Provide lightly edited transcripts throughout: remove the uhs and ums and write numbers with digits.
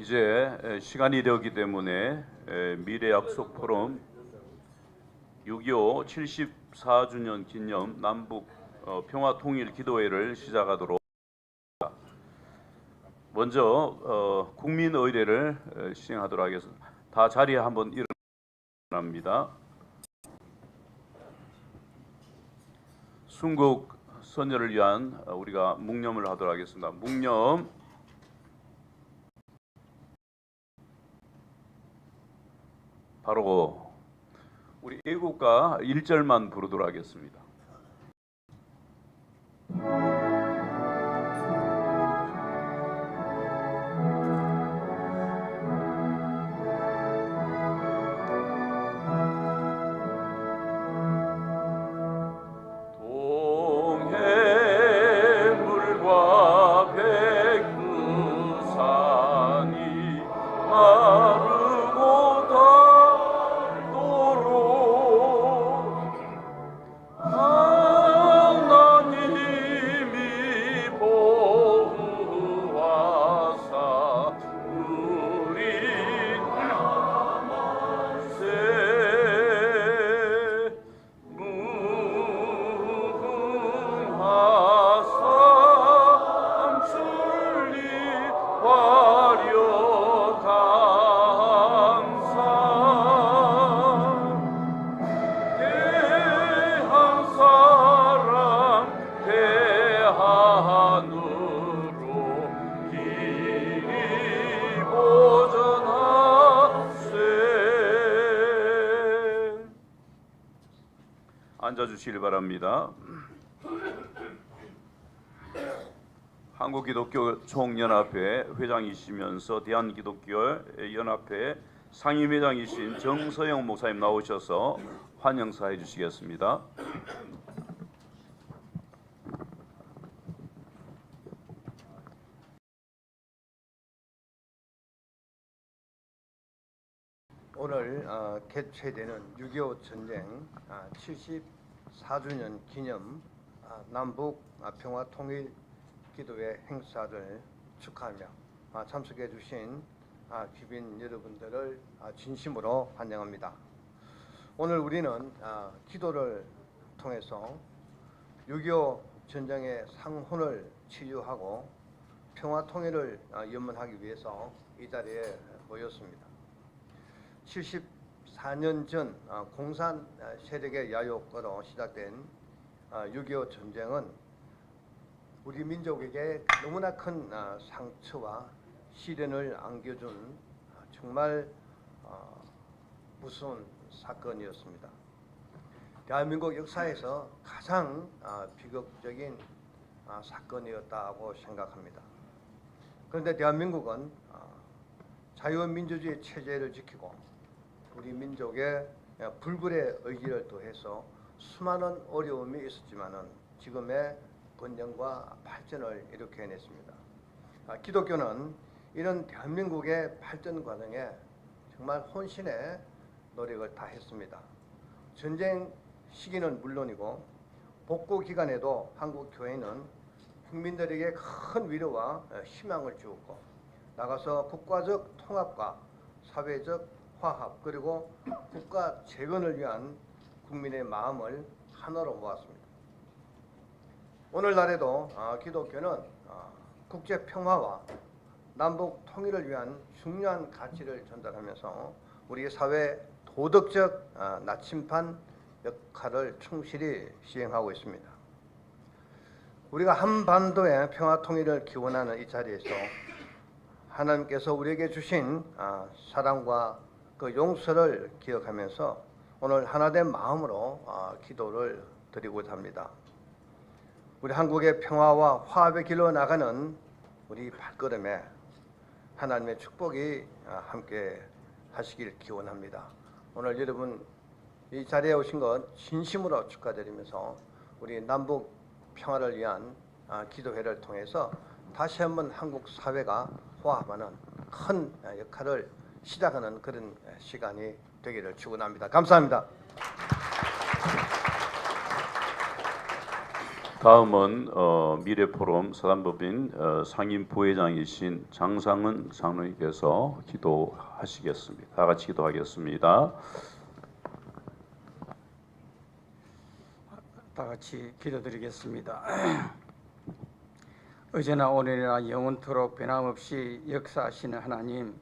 이제 시간이 되었기 때문에 미래 약속 포럼 6.25 74주년 기념 남북 평화 통일 기도회를 시작하도록 하겠습니다. 먼저 국민 의례를 시행하도록 하겠습니다. 다 자리에 한번 일어납니다. 순국 선열을 위한 우리가 묵념을 하도록 하겠습니다. 묵념. 바로 우리 애국가 1절만 부르도록 하겠습니다. 앉아주시길 바랍니다. 한국기독교총연합회 회장이시면서 대한기독교연합회 상임회장이신 정서영 목사님 나오셔서 환영사해 주시겠습니다. 오늘 개최되는 6.25 전쟁 74주년 기념 남북 평화 통일 기도회 행사를 축하하며 참석해 주신 귀빈 여러분들을 진심으로 환영합니다. 오늘 우리는 기도를 통해서 6.25 전쟁의 상흔을 치유하고 평화 통일을 염원하기 위해서 이 자리에 모였습니다. 74년 전 공산 세력의 야욕으로 시작된 6.25 전쟁은 우리 민족에게 너무나 큰 상처와 시련을 안겨준 정말 무서운 사건이었습니다. 대한민국 역사에서 가장 비극적인 사건이었다고 생각합니다. 그런데 대한민국은 자유민주주의 체제를 지키고 우리 민족의 불굴의 의지를 더해서 수많은 어려움이 있었지만은 지금의 번영과 발전을 이룩해냈습니다. 기독교는 이런 대한민국의 발전 과정에 정말 혼신의 노력을 다했습니다. 전쟁 시기는 물론이고 복구 기간에도 한국 교회는 국민들에게 큰 위로와 희망을 주었고 나가서 국가적 통합과 사회적 화합 그리고 국가 재건을 위한 국민의 마음을 하나로 모았습니다. 오늘날에도 기독교는 국제 평화와 남북 통일을 위한 중요한 가치를 전달하면서 우리 사회 도덕적 나침반 역할을 충실히 시행하고 있습니다. 우리가 한반도의 평화 통일을 기원하는 이 자리에서 하나님께서 우리에게 주신 사랑과 그 용서를 기억하면서 오늘 하나된 마음으로 기도를 드리고자 합니다. 우리 한국의 평화와 화합의 길로 나가는 우리 발걸음에 하나님의 축복이 함께 하시길 기원합니다. 오늘 여러분 이 자리에 오신 것 진심으로 축하드리면서 우리 남북 평화를 위한 기도회를 통해서 다시 한번 한국 사회가 화합하는 큰 역할을 시작하는 그런 시간이 되기를 축원합니다. 감사합니다. 다음은 미래포럼 사단법인 상임 부회장이신 장상은 장로님께서 기도하시겠습니다. 다 같이 기도하겠습니다. 다 같이 기도드리겠습니다. 어제나 오늘이나 영원토록 변함없이 역사하시는 하나님,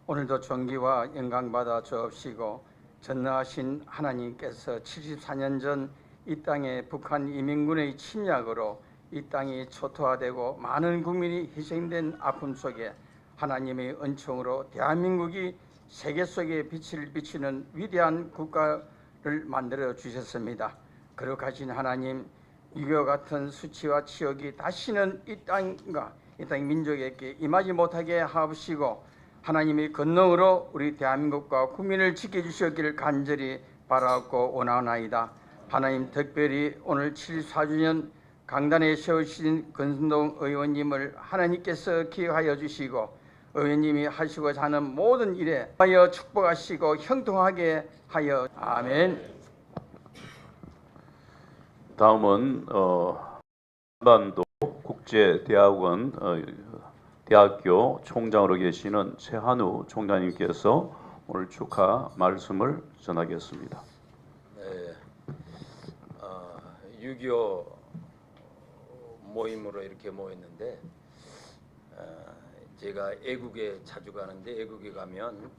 오늘도 존귀와 영광받아 주옵시고 전능하신 하나님께서 74년 전 이 땅에 북한 이민군의 침략으로 이 땅이 초토화되고 많은 국민이 희생된 아픔 속에 하나님의 은총으로 대한민국이 세계 속에 빛을 비치는 위대한 국가를 만들어 주셨습니다. 거룩하신 하나님, 이와 같은 수치와 치욕이 다시는 이 땅과 이 땅 민족에게 임하지 못하게 하옵시고 하나님의 권능으로 우리 대한민국과 국민을 지켜주시기를 간절히 바라고 원하나이다. 하나님, 특별히 오늘 74주년 강단에 세우신 권순동 의원님을 하나님께서 기억하여 주시고 의원님이 하시고자 하는 모든 일에 하여 축복하시고 형통하게 하여 아멘. 다음은 한반도 국제대학원 대학교 총장으로 계시는 최한우 총장님께서 오늘 축하 말씀을 전하겠습니다. 네, 6.25 모임으로 이렇게 모였는데 제가 애국에 자주 가는데 애국에 가면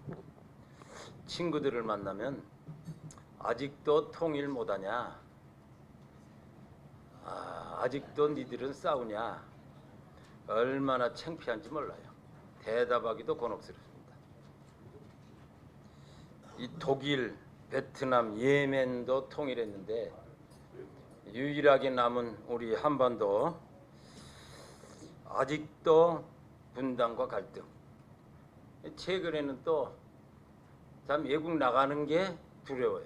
친구들을 만나면 아직도 통일 못하냐, 아직도 니들은 싸우냐, 얼마나 창피한지 몰라요. 대답하기도 곤혹스럽습니다. 이 독일, 베트남, 예멘도 통일했는데 유일하게 남은 우리 한반도 아직도 분단과 갈등. 최근에는 또 참 외국 나가는 게 두려워요.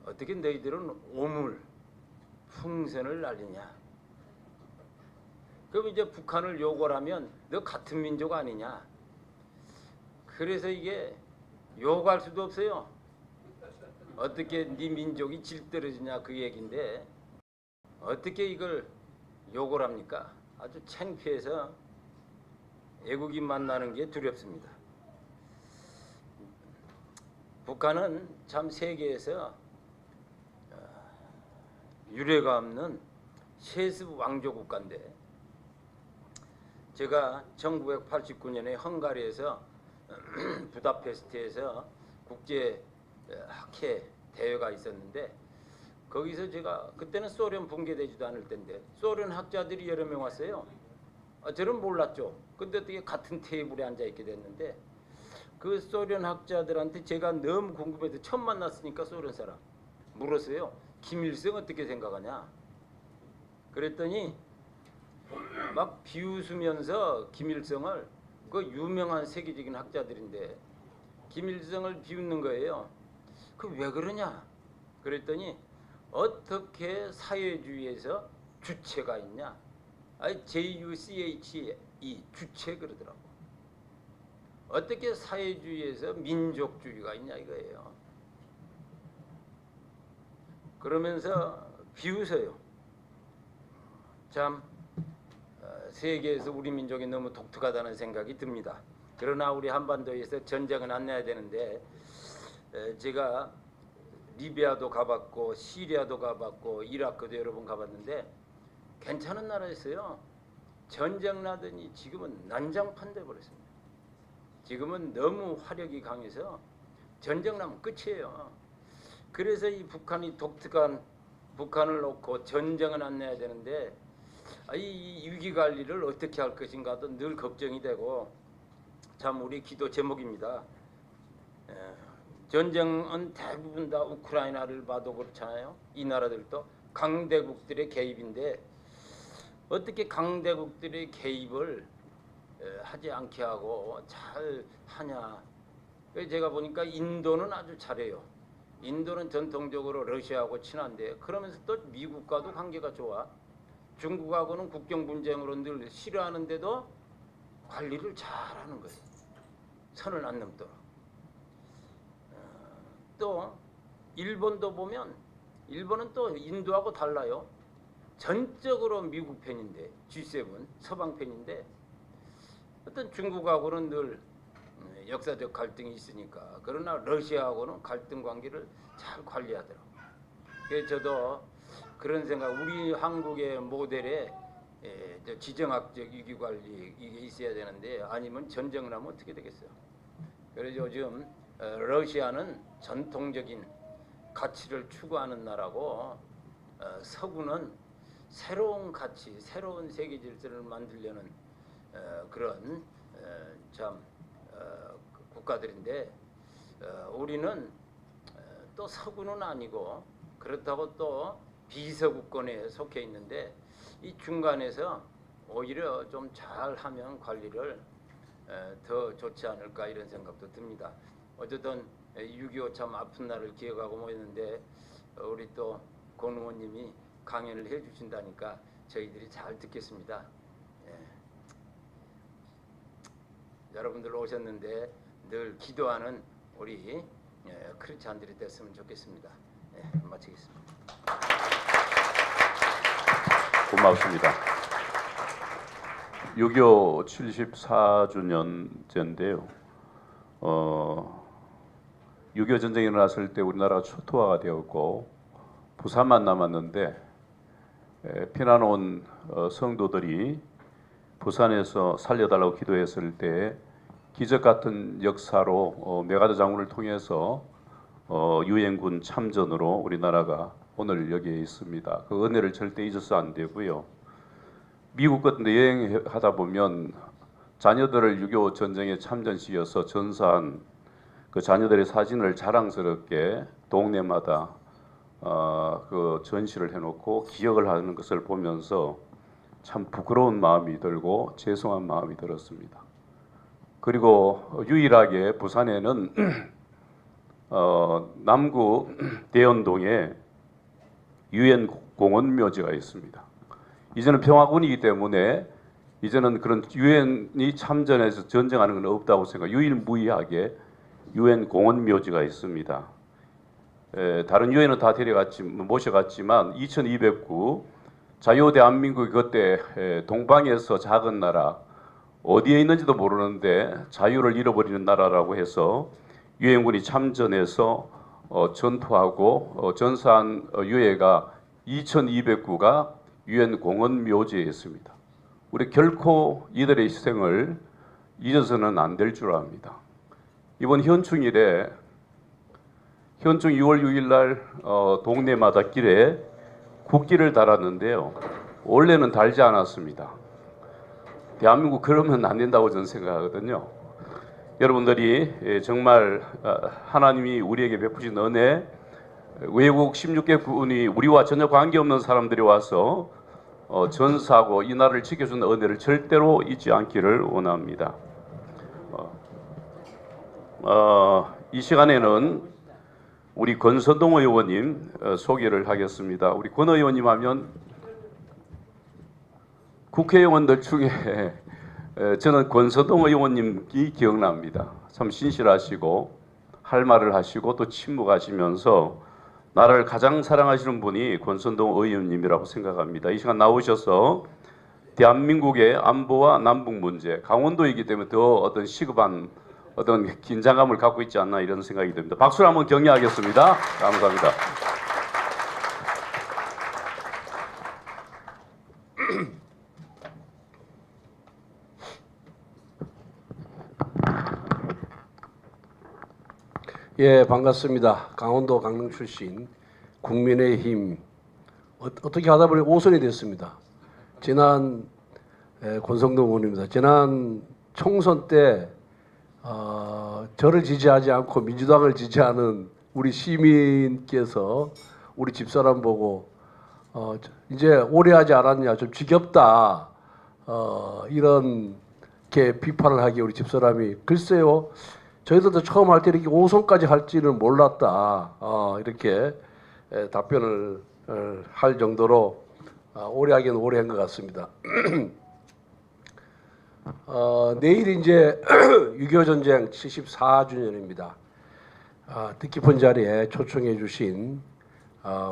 어떻게 너희들은 오물, 풍선을 날리냐? 그럼 이제 북한을 욕을 하면 너 같은 민족 아니냐? 그래서 이게 욕할 수도 없어요. 어떻게 네 민족이 질떨어지냐 그 얘기인데 어떻게 이걸 욕을 합니까? 아주 창피해서 애국인 만나는 게 두렵습니다. 북한은 참 세계에서 유례가 없는 세습 왕조 국가인데 제가 1989년에 헝가리에서 부다페스트에서 국제 학회 대회가 있었는데 거기서 제가 그때는 소련 붕괴되지도 않을 때인데 소련 학자들이 여러 명 왔어요. 저는 몰랐죠. 근데 어떻게 같은 테이블에 앉아 있게 됐는데 그 소련 학자들한테 제가 너무 궁금해서 처음 만났으니까 소련 사람 물었어요. 김일성 어떻게 생각하냐? 그랬더니 막 비웃으면서 김일성을, 그 유명한 세계적인 학자들인데 김일성을 비웃는 거예요. 그 왜 그러냐? 그랬더니 어떻게 사회주의에서 주체가 있냐? JUCHE 주체 그러더라고. 어떻게 사회주의에서 민족주의가 있냐 이거예요. 그러면서 비웃어요. 참 세계에서 우리 민족이 너무 독특하다는 생각이 듭니다. 그러나 우리 한반도에서 전쟁은 안 내야 되는데 제가 리비아도 가봤고 시리아도 가봤고 이라크도 여러 번 가봤는데 괜찮은 나라였어요. 전쟁 나더니 지금은 난장판 돼버렸습니다. 지금은 너무 화력이 강해서 전쟁 나면 끝이에요. 그래서 이 북한이 독특한 북한을 놓고 전쟁은 안 내야 되는데 이 위기 관리를 어떻게 할 것인가도 늘 걱정이 되고 참 우리 기도 제목입니다. 전쟁은 대부분 다 우크라이나를 봐도 그렇잖아요. 이 나라들도 강대국들의 개입인데 어떻게 강대국들의 개입을 하지 않게 하고 잘 하냐. 제가 보니까 인도는 아주 잘해요. 인도는 전통적으로 러시아하고 친한데 그러면서 또 미국과도 관계가 좋아. 중국하고는 국경 분쟁으로 늘 싫어하는데도 관리를 잘하는 거예요. 선을 안 넘도록. 또 일본도 보면 일본은 또 인도하고 달라요. 전적으로 미국 편인데 G7 서방 편인데 어떤 중국하고는 늘 역사적 갈등이 있으니까 그러나 러시아하고는 갈등 관계를 잘 관리하더라고요. 그래서 저도 그런 생각, 우리 한국의 모델에 지정학적 위기관리 이게 있어야 되는데 아니면 전쟁을 하면 어떻게 되겠어요. 그래서 요즘 러시아는 전통적인 가치를 추구하는 나라고 서구는 새로운 가치, 새로운 세계 질서를 만들려는 그런 참 국가들인데 우리는 또 서구는 아니고 그렇다고 또 비서구권에 속해 있는데 이 중간에서 오히려 좀 잘하면 관리를 더 좋지 않을까 이런 생각도 듭니다. 어쨌든 6.25 참 아픈 날을 기억하고 모였는데 우리 또 권 의원님이 강연을 해주신다니까 저희들이 잘 듣겠습니다. 여러분들 오셨는데 늘 기도하는 우리 크리스찬들이 됐으면 좋겠습니다. 마치겠습니다. 고맙습니다. 6.25 74주년째인데요. 6.25 전쟁이 일어났을 때 우리나라가 초토화가 되었고 부산만 남았는데 피난 온 성도들이 부산에서 살려달라고 기도했을 때 기적 같은 역사로 메가더 장군을 통해서 유엔군 참전으로 우리나라가 오늘 여기에 있습니다. 그 은혜를 절대 잊어서 안 되고요. 미국 같은 데 여행하다 보면 자녀들을 6.25 전쟁에 참전시켜서 전사한 그 자녀들의 사진을 자랑스럽게 동네마다 그 전시를 해놓고 기억을 하는 것을 보면서 참 부끄러운 마음이 들고 죄송한 마음이 들었습니다. 그리고 유일하게 부산에는 남구 대연동에 유엔 공원 묘지가 있습니다. 이제는 평화군이기 때문에 이제는 그런 유엔이 참전해서 전쟁하는 건 없다고 생각. 유일무이하게 유엔 공원 묘지가 있습니다. 다른 유엔은 다 모셔갔지만 2209 자유대한민국이 그때 동방에서 작은 나라 어디에 있는지도 모르는데 자유를 잃어버리는 나라라고 해서 유엔군이 참전해서 전투하고 전사한 유해가 2209가 유엔 공원 묘지에 있습니다. 우리 결코 이들의 희생을 잊어서는 안 될 줄 압니다. 이번 현충일에 현충 6월 6일 날 동네마다 길에 국기를 달았는데요. 원래는 달지 않았습니다. 대한민국 그러면 안 된다고 저는 생각하거든요. 여러분들이 정말 하나님이 우리에게 베푸신 은혜, 외국 16개국이 우리와 전혀 관계없는 사람들이 와서 전사하고 이 나라를 지켜준 은혜를 절대로 잊지 않기를 원합니다. 이 시간에는 우리 권선동 의원님 소개를 하겠습니다. 우리 권 의원님 하면 국회의원들 중에 저는 권선동 의원님이 기억납니다. 참 신실하시고 할 말을 하시고 또 침묵하시면서 나라를 가장 사랑하시는 분이 권선동 의원님이라고 생각합니다. 이 시간 나오셔서 대한민국의 안보와 남북 문제, 강원도이기 때문에 더 어떤 시급한 어떤 긴장감을 갖고 있지 않나 이런 생각이 듭니다. 박수를 한번 격려하겠습니다. 감사합니다. 예, 반갑습니다. 강원도 강릉 출신 국민의힘 어떻게 하다 보니 5선이 됐습니다. 지난 권성동 의원입니다. 지난 총선 때 저를 지지하지 않고 민주당을 지지하는 우리 시민께서 우리 집사람 보고 이제 오래 하지 않았냐, 좀 지겹다, 이렇게 비판을 하기에 우리 집사람이 글쎄요, 저희들도 처음 할 때 이렇게 5선까지 할지는 몰랐다, 이렇게 답변을 할 정도로 오래 하기는 오래 한 것 같습니다. 내일 이제 6.25 전쟁 74주년입니다. 뜻깊은 자리에 초청해 주신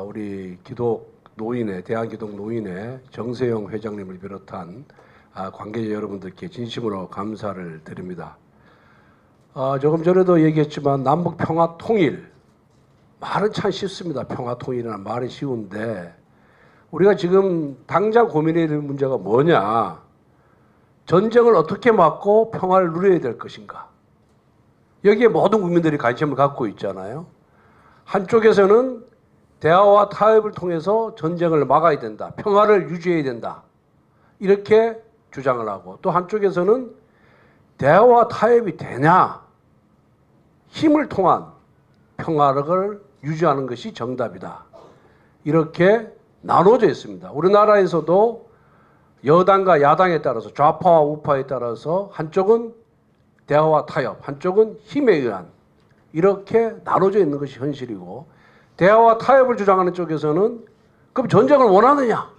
우리 기독 노인회, 대한기독 노인회 정세영 회장님을 비롯한 관계자 여러분들께 진심으로 감사를 드립니다. 조금 전에도 얘기했지만 남북 평화 통일 말은 참 쉽습니다. 평화 통일이라는 말이 쉬운데 우리가 지금 당장 고민해야 될 문제가 뭐냐? 전쟁을 어떻게 막고 평화를 누려야 될 것인가? 여기에 모든 국민들이 관심을 갖고 있잖아요. 한쪽에서는 대화와 타협을 통해서 전쟁을 막아야 된다. 평화를 유지해야 된다. 이렇게 주장을 하고 또 한쪽에서는 대화와 타협이 되냐? 힘을 통한 평화를 유지하는 것이 정답이다. 이렇게 나눠져 있습니다. 우리나라에서도 여당과 야당에 따라서 좌파와 우파에 따라서 한쪽은 대화와 타협, 한쪽은 힘에 의한 이렇게 나눠져 있는 것이 현실이고 대화와 타협을 주장하는 쪽에서는 그럼 전쟁을 원하느냐?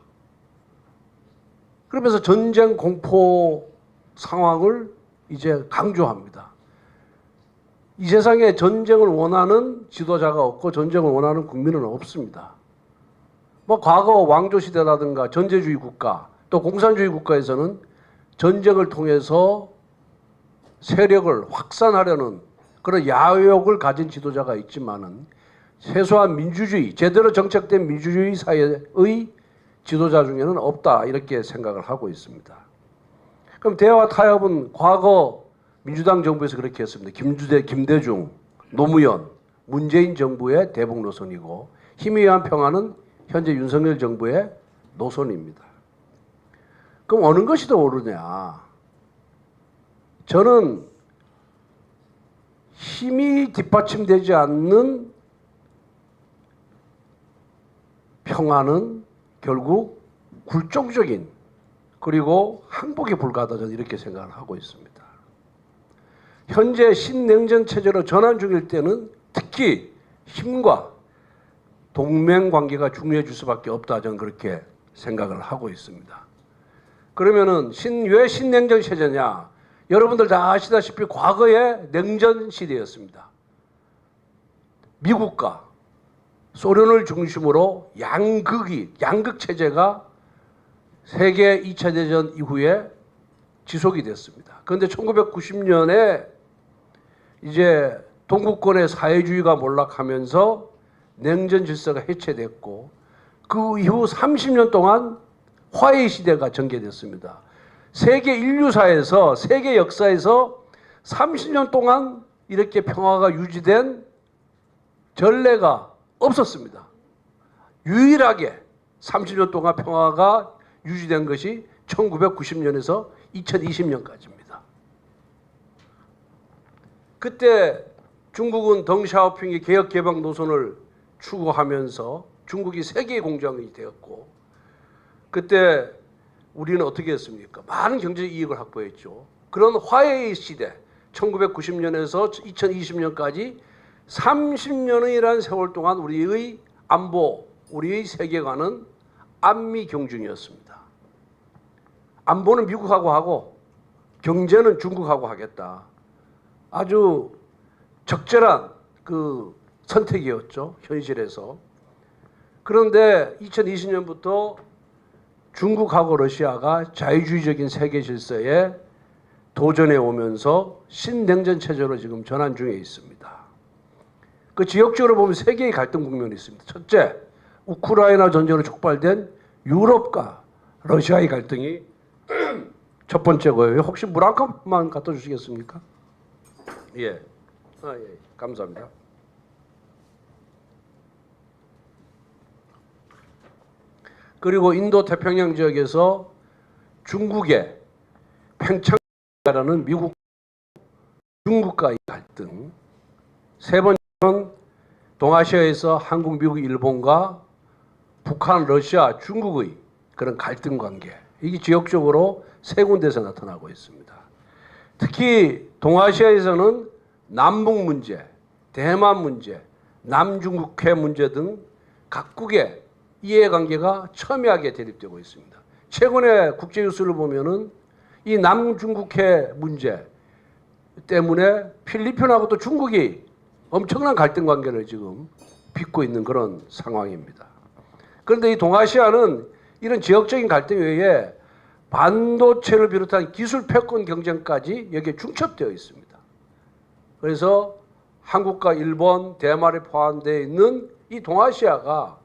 그러면서 전쟁 공포 상황을 이제 강조합니다. 이 세상에 전쟁을 원하는 지도자가 없고 전쟁을 원하는 국민은 없습니다. 뭐 과거 왕조 시대라든가 전제주의 국가 또 공산주의 국가에서는 전쟁을 통해서 세력을 확산하려는 그런 야욕을 가진 지도자가 있지만은 세수한 민주주의, 제대로 정착된 민주주의 사회의 지도자 중에는 없다 이렇게 생각을 하고 있습니다. 그럼 대화와 타협은 과거 민주당 정부에서 그렇게 했습니다. 김대중, 노무현, 문재인 정부의 대북 노선이고 힘에 의한 평화는 현재 윤석열 정부의 노선입니다. 그럼 어느 것이 더 옳으냐? 저는 힘이 뒷받침되지 않는 평화는 결국 굴종적인 그리고 항복에 불과하다 저는 이렇게 생각을 하고 있습니다. 현재 신냉전 체제로 전환 중일 때는 특히 힘과 동맹 관계가 중요해질 수밖에 없다 저는 그렇게 생각을 하고 있습니다. 그러면은 왜 신냉전 체제냐? 여러분들 다 아시다시피 과거에 냉전 시대였습니다. 미국과 소련을 중심으로 양극 체제가 세계 2차 대전 이후에 지속이 됐습니다. 그런데 1990년에 이제 동구권의 사회주의가 몰락하면서 냉전 질서가 해체됐고 그 이후 30년 동안 화해 시대가 전개됐습니다. 세계 인류사에서 세계 역사에서 30년 동안 이렇게 평화가 유지된 전례가 없었습니다. 유일하게 30년 동안 평화가 유지된 것이 1990년에서 2020년까지입니다. 그때 중국은 덩샤오핑의 개혁 개방 노선을 추구하면서 중국이 세계의 공장이 되었고 그때 우리는 어떻게 했습니까? 많은 경제적 이익을 확보했죠. 그런 화해의 시대 1990년에서 2020년까지 30년이라는 세월 동안 우리의 안보, 우리의 세계관은 안미 경중이었습니다. 안보는 미국하고 하고 경제는 중국하고 하겠다. 아주 적절한 그 선택이었죠. 현실에서. 그런데 2020년부터 중국하고 러시아가 자유주의적인 세계 질서에 도전해 오면서 신냉전 체제로 지금 전환 중에 있습니다. 그 지역적으로 보면 세 개의 갈등 국면이 있습니다. 첫째, 우크라이나 전쟁으로 촉발된 유럽과 러시아의 갈등이 첫 번째고요. 혹시 물 한 컵만 갖다 주시겠습니까? 예. 예. 감사합니다. 그리고 인도 태평양 지역에서 중국의 팽창이라는 미국 중국과의 갈등. 세 번째는 동아시아에서 한국, 미국, 일본과 북한, 러시아, 중국의 그런 갈등 관계. 이게 지역적으로 세 군데에서 나타나고 있습니다. 특히 동아시아에서는 남북 문제, 대만 문제, 남중국해 문제 등 각국의 이해관계가 첨예하게 대립되고 있습니다. 최근에 국제 뉴스를 보면은 이 남중국해 문제 때문에 필리핀하고 또 중국이 엄청난 갈등 관계를 지금 빚고 있는 그런 상황입니다. 그런데 이 동아시아는 이런 지역적인 갈등 외에 반도체를 비롯한 기술 패권 경쟁까지 여기에 중첩되어 있습니다. 그래서 한국과 일본, 대만이 포함되어 있는 이 동아시아가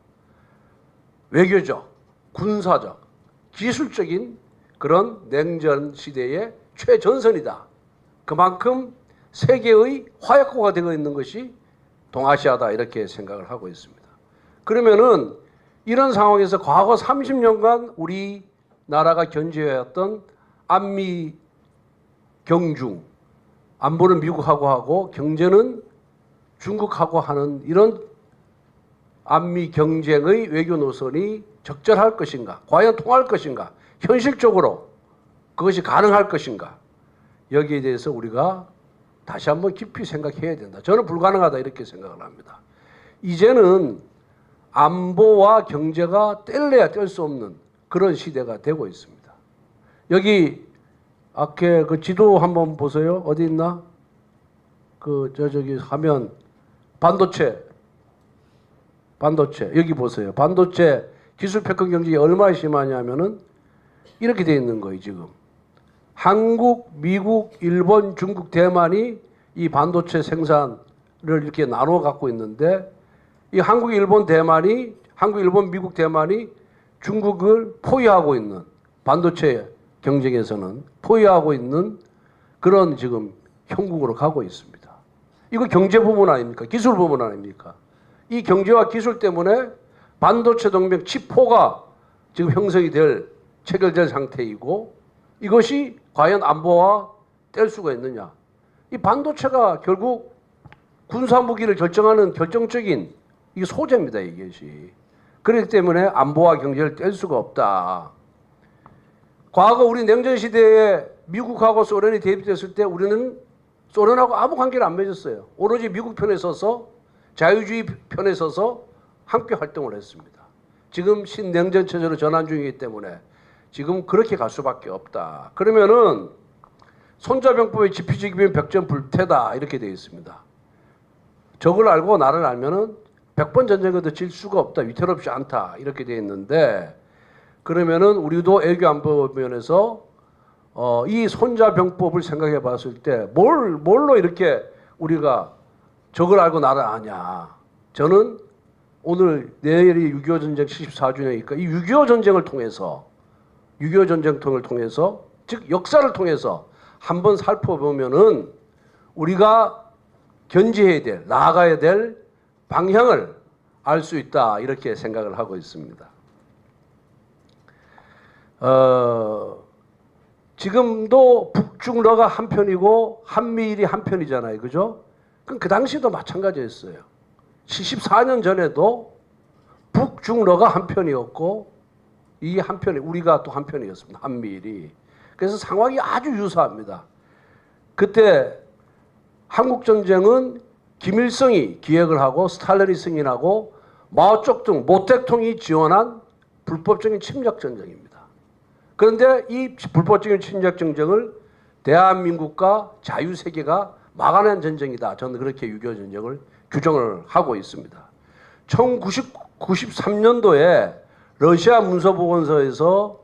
외교적, 군사적, 기술적인 그런 냉전 시대의 최전선이다. 그만큼 세계의 화약고가 되고 있는 것이 동아시아다 이렇게 생각을 하고 있습니다. 그러면은 이런 상황에서 과거 30년간 우리나라가 견제해왔던 안미 경중, 안보는 미국하고 하고 경제는 중국하고 하는 이런 안미 경쟁의 외교 노선이 적절할 것인가? 과연 통할 것인가? 현실적으로 그것이 가능할 것인가? 여기에 대해서 우리가 다시 한번 깊이 생각해야 된다. 저는 불가능하다 이렇게 생각을 합니다. 이제는 안보와 경제가 뗄래야 뗄 수 없는 그런 시대가 되고 있습니다. 여기 앞에 그 지도 한번 보세요. 어디 있나? 저기 화면 반도체 여기 보세요. 반도체 기술 패권 경쟁이 얼마나 심하냐면은 이렇게 돼 있는 거예요, 지금. 한국, 미국, 일본, 중국, 대만이 이 반도체 생산을 이렇게 나눠 갖고 있는데 이 한국, 일본, 미국, 대만이 중국을 포위하고 있는 반도체 경쟁에서는 포위하고 있는 그런 지금 형국으로 가고 있습니다. 이거 경제 부문 아닙니까? 기술 부문 아닙니까? 이 경제와 기술 때문에 반도체 동맹 칩4가 지금 형성이 체결될 상태이고 이것이 과연 안보와 뗄 수가 있느냐. 이 반도체가 결국 군사무기를 결정하는 결정적인 이 소재입니다. 이것이. 그렇기 때문에 안보와 경제를 뗄 수가 없다. 과거 우리 냉전 시대에 미국하고 소련이 대립됐을 때 우리는 소련하고 아무 관계를 안 맺었어요. 오로지 미국 편에 서서 자유주의 편에 서서 함께 활동을 했습니다. 지금 신냉전 체제로 전환 중이기 때문에 지금 그렇게 갈 수밖에 없다. 그러면은 손자병법의 지피지기면 백전불태다 이렇게 되어 있습니다. 적을 알고 나를 알면은 100번 전쟁에도 질 수가 없다. 위태롭지 않다. 이렇게 되어 있는데 그러면은 우리도 애교 안보 면에서 이 손자병법을 생각해 봤을 때 뭘로 이렇게 우리가 적을 알고 나를 아냐. 저는 오늘 내일이 6.25 전쟁 74주년이니까 이 6.25 전쟁을 통해서 6.25 전쟁통을 통해서 즉 역사를 통해서 한번 살펴보면은 우리가 견지해야 될 나아가야 될 방향을 알 수 있다 이렇게 생각을 하고 있습니다. 지금도 북중러가 한편이고 한미일이 한편이잖아요. 그죠? 그럼 그 당시도 마찬가지였어요. 74년 전에도 북중러가 한편이었고 이 한편이 우리가 또 한편이었습니다. 한미일이. 그래서 상황이 아주 유사합니다. 그때 한국전쟁은 김일성이 기획을 하고 스탈린이 승인하고 마오쩌둥, 모택통이 지원한 불법적인 침략전쟁입니다. 그런데 이 불법적인 침략전쟁을 대한민국과 자유세계가 막아낸 전쟁이다. 저는 그렇게 6.25 전쟁을 규정을 하고 있습니다. 1993년도에 러시아 문서보건소에서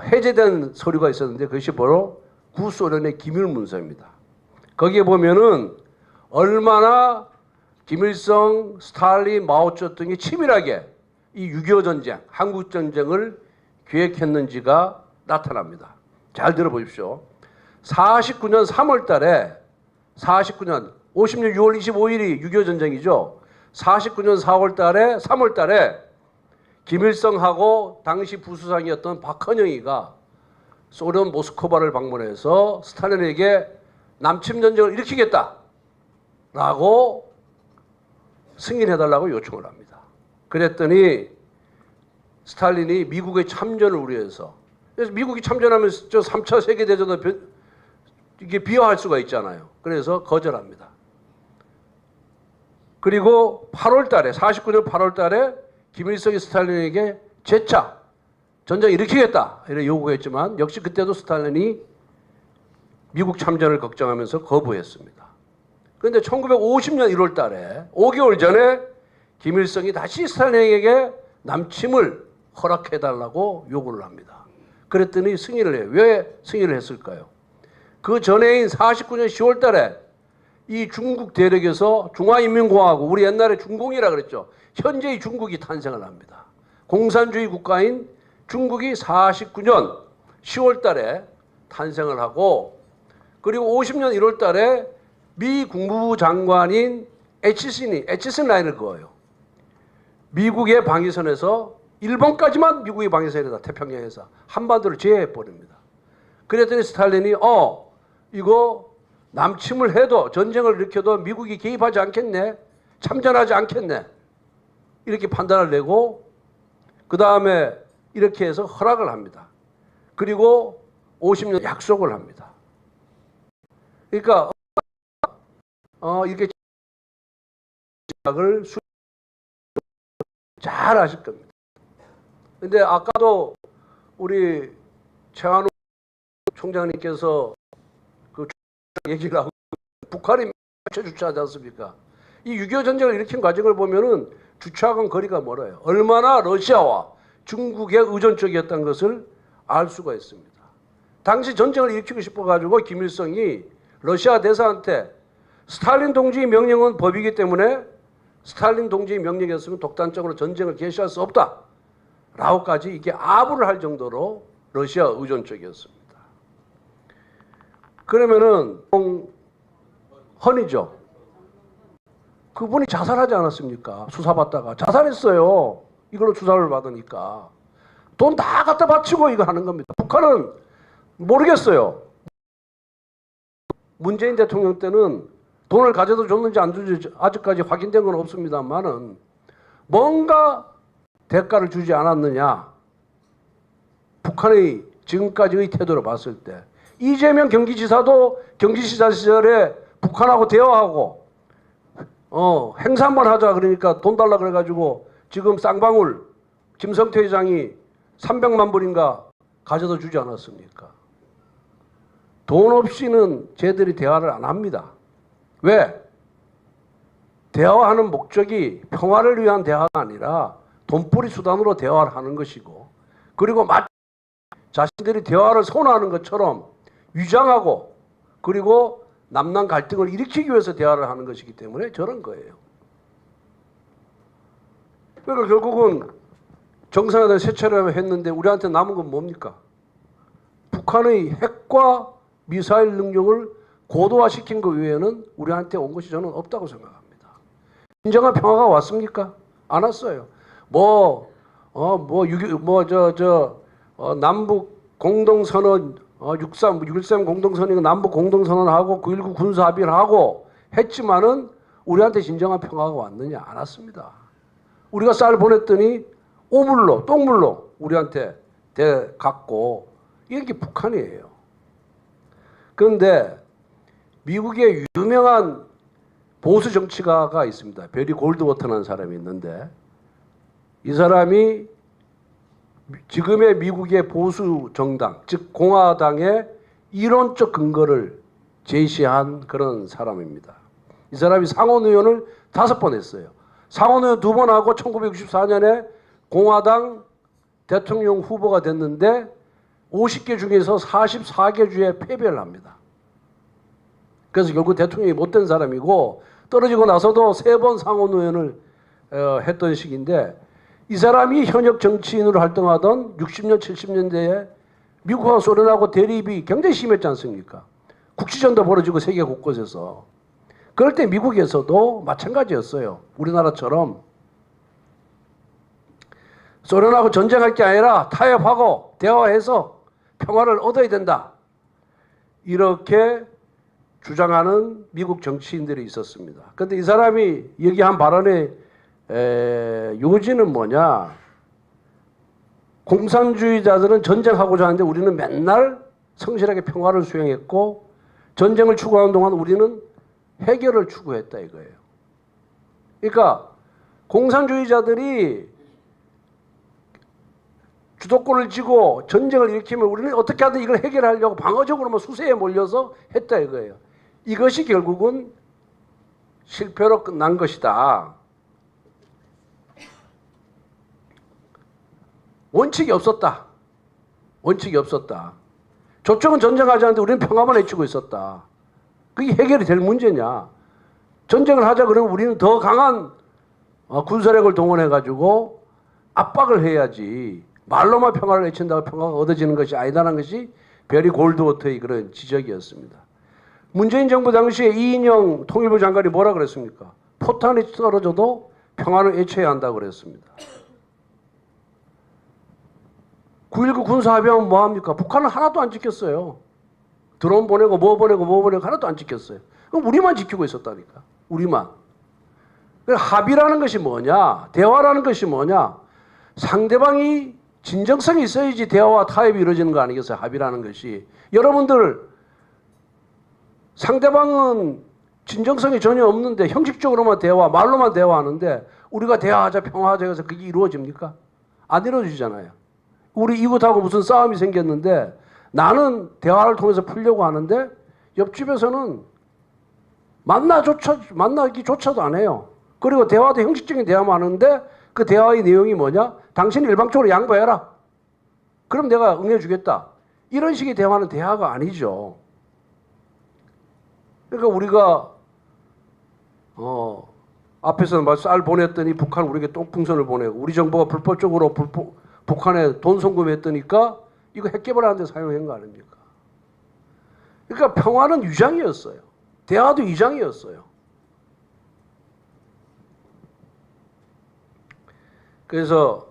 해제된 서류가 있었는데 그것이 바로 구소련의 기밀문서입니다. 거기에 보면은 얼마나 김일성, 스탈린, 마오쩌둥이 치밀하게 이 6.25 전쟁, 한국전쟁을 기획했는지가 나타납니다. 잘 들어보십시오. 49년 3월 달에 50년 6월 25일이 6.25 전쟁이죠. 49년 3월 달에 김일성하고 당시 부수상이었던 박헌영이가 소련 모스크바를 방문해서 스탈린에게 남침전쟁을 일으키겠다라고 승인해달라고 요청을 합니다. 그랬더니 스탈린이 미국의 참전을 우려해서 그래서 미국이 참전하면서 저 3차 세계대전을 이게 비하할 수가 있잖아요. 그래서 거절합니다. 그리고 49년 8월 달에 김일성이 스탈린에게 재차 전쟁 일으키겠다 이렇게 요구했지만 역시 그때도 스탈린이 미국 참전을 걱정하면서 거부했습니다. 그런데 1950년 1월 달에 5개월 전에 김일성이 다시 스탈린에게 남침을 허락해달라고 요구를 합니다. 그랬더니 승인을 해요. 왜 승인을 했을까요? 그 전해인 49년 10월 달에 이 중국 대륙에서 중화인민공화국, 우리 옛날에 중공이라 그랬죠. 현재의 중국이 탄생을 합니다. 공산주의 국가인 중국이 49년 10월 달에 탄생을 하고, 그리고 50년 1월 달에 미 국무부 장관인 애치슨 라인을 그어요. 미국의 방위선에서 일본까지만 미국의 방위선이다. 태평양에서 한반도를 제외해버립니다. 그랬더니 스탈린이 이거 남침을 해도 전쟁을 일으켜도 미국이 개입하지 않겠네, 참전하지 않겠네, 이렇게 판단을 내고 그 다음에 이렇게 해서 허락을 합니다. 그리고 50년 약속을 합니다. 그러니까 이렇게 약을 잘 아실 겁니다. 근데 아까도 우리 최한우 총장님께서 그 얘기를 하고 북한이 주차하지 않습니까? 이 6.25 전쟁을 일으킨 과정을 보면은 주차하고는 거리가 멀어요. 얼마나 러시아와 중국의 의존적이었다는 것을 알 수가 있습니다. 당시 전쟁을 일으키고 싶어가지고 김일성이 러시아 대사한테 스탈린 동지의 명령은 법이기 때문에 스탈린 동지의 명령이었으면 독단적으로 전쟁을 개시할 수 없다 라고까지 이게 아부를 할 정도로 러시아 의존적이었습니다. 그러면은 헌이죠. 그분이 자살하지 않았습니까? 수사받다가 자살했어요. 이걸로 수사를 받으니까 돈 다 갖다 바치고 이거 하는 겁니다. 북한은 모르겠어요. 문재인 대통령 때는 돈을 가져다 줬는지 안 줬는지 아직까지 확인된 건 없습니다만은 뭔가 대가를 주지 않았느냐. 북한의 지금까지의 태도를 봤을 때 이재명 경기지사도 경기지사 시절에 북한하고 대화하고 행사 한번 하자 그러니까 돈 달라 그래가지고 지금 쌍방울 김성태 회장이 300만 불인가 가져다 주지 않았습니까? 돈 없이는 쟤들이 대화를 안 합니다. 왜? 대화하는 목적이 평화를 위한 대화가 아니라 돈벌이 수단으로 대화를 하는 것이고, 그리고 마치 자신들이 대화를 선호하는 것처럼 위장하고, 그리고 남남 갈등을 일으키기 위해서 대화를 하는 것이기 때문에 저런 거예요. 그러니까 결국은 정상회담 세 차례 했는데 우리한테 남은 건 뭡니까? 북한의 핵과 미사일 능력을 고도화시킨 것 외에는 우리한테 온 것이 저는 없다고 생각합니다. 진정한 평화가 왔습니까? 안 왔어요. 남북 공동선언 6.3 공동선언이고 남북 공동선언하고 9.19 군사합의를 하고 했지만은 우리한테 진정한 평화가 왔느냐? 안 왔습니다. 우리가 쌀 보냈더니 오물로 똥물로 우리한테 갖고 이게 북한이에요. 그런데 미국의 유명한 보수 정치가가 있습니다. 베리 골드워터라는 사람이 있는데 이 사람이 지금의 미국의 보수 정당, 즉 공화당의 이론적 근거를 제시한 그런 사람입니다. 이 사람이 상원 의원을 5번 했어요. 상원 의원 2번 하고 1964년에 공화당 대통령 후보가 됐는데 50개 중에서 44개 주에 패배를 합니다. 그래서 결국 대통령이 못된 사람이고 떨어지고 나서도 3번 상원 의원을 했던 시기인데 이 사람이 현역 정치인으로 활동하던 60년, 70년대에 미국하고 소련하고 대립이 굉장히 심했지 않습니까? 국지전도 벌어지고 세계 곳곳에서. 그럴 때 미국에서도 마찬가지였어요. 우리나라처럼 소련하고 전쟁할 게 아니라 타협하고 대화해서 평화를 얻어야 된다. 이렇게 주장하는 미국 정치인들이 있었습니다. 그런데 이 사람이 얘기한 발언의 요지는 뭐냐? 공산주의자들은 전쟁하고자 하는데 우리는 맨날 성실하게 평화를 수행했고 전쟁을 추구하는 동안 우리는 해결을 추구했다 이거예요. 그러니까 공산주의자들이 주도권을 쥐고 전쟁을 일으키면 우리는 어떻게 하든 이걸 해결하려고 방어적으로만 수세에 몰려서 했다 이거예요. 이것이 결국은 실패로 끝난 것이다. 원칙이 없었다. 원칙이 없었다. 저쪽은 전쟁하지 않는데 우리는 평화만 외치고 있었다. 그게 해결이 될 문제냐? 전쟁을 하자 그러면 우리는 더 강한 군사력을 동원해가지고 압박을 해야지. 말로만 평화를 외친다고 평화가 얻어지는 것이 아니다라는 것이 베리 골드워터의 그런 지적이었습니다. 문재인 정부 당시에 이인영 통일부 장관이 뭐라 그랬습니까? 포탄이 떨어져도 평화를 외쳐야 한다고 그랬습니다. 9.19 군사합의하면 뭐합니까? 북한은 하나도 안 지켰어요. 드론 보내고 뭐 보내고 하나도 안 지켰어요. 그럼 우리만 지키고 있었다니까. 우리만. 합의라는 것이 뭐냐? 대화라는 것이 뭐냐? 상대방이 진정성이 있어야지 대화와 타협이 이루어지는 거 아니겠어요? 합의라는 것이. 여러분들 상대방은 진정성이 전혀 없는데 형식적으로만 대화, 말로만 대화하는데 우리가 대화하자 평화하자 해서 그게 이루어집니까? 안 이루어지잖아요. 우리 이웃하고 무슨 싸움이 생겼는데 나는 대화를 통해서 풀려고 하는데 옆집에서는 만나기조차도 안 해요. 그리고 대화도 형식적인 대화만 하는데 그 대화의 내용이 뭐냐? 당신이 일방적으로 양보해라. 그럼 내가 응해주겠다. 이런 식의 대화는 대화가 아니죠. 그러니까 우리가 앞에서 쌀 보냈더니 북한 우리에게 똥풍선을 보내고 우리 정부가 불법적으로 북한에 돈 송금했더니까 이거 핵개발하는 데 사용한 거 아닙니까? 그러니까 평화는 위장이었어요. 대화도 위장이었어요. 그래서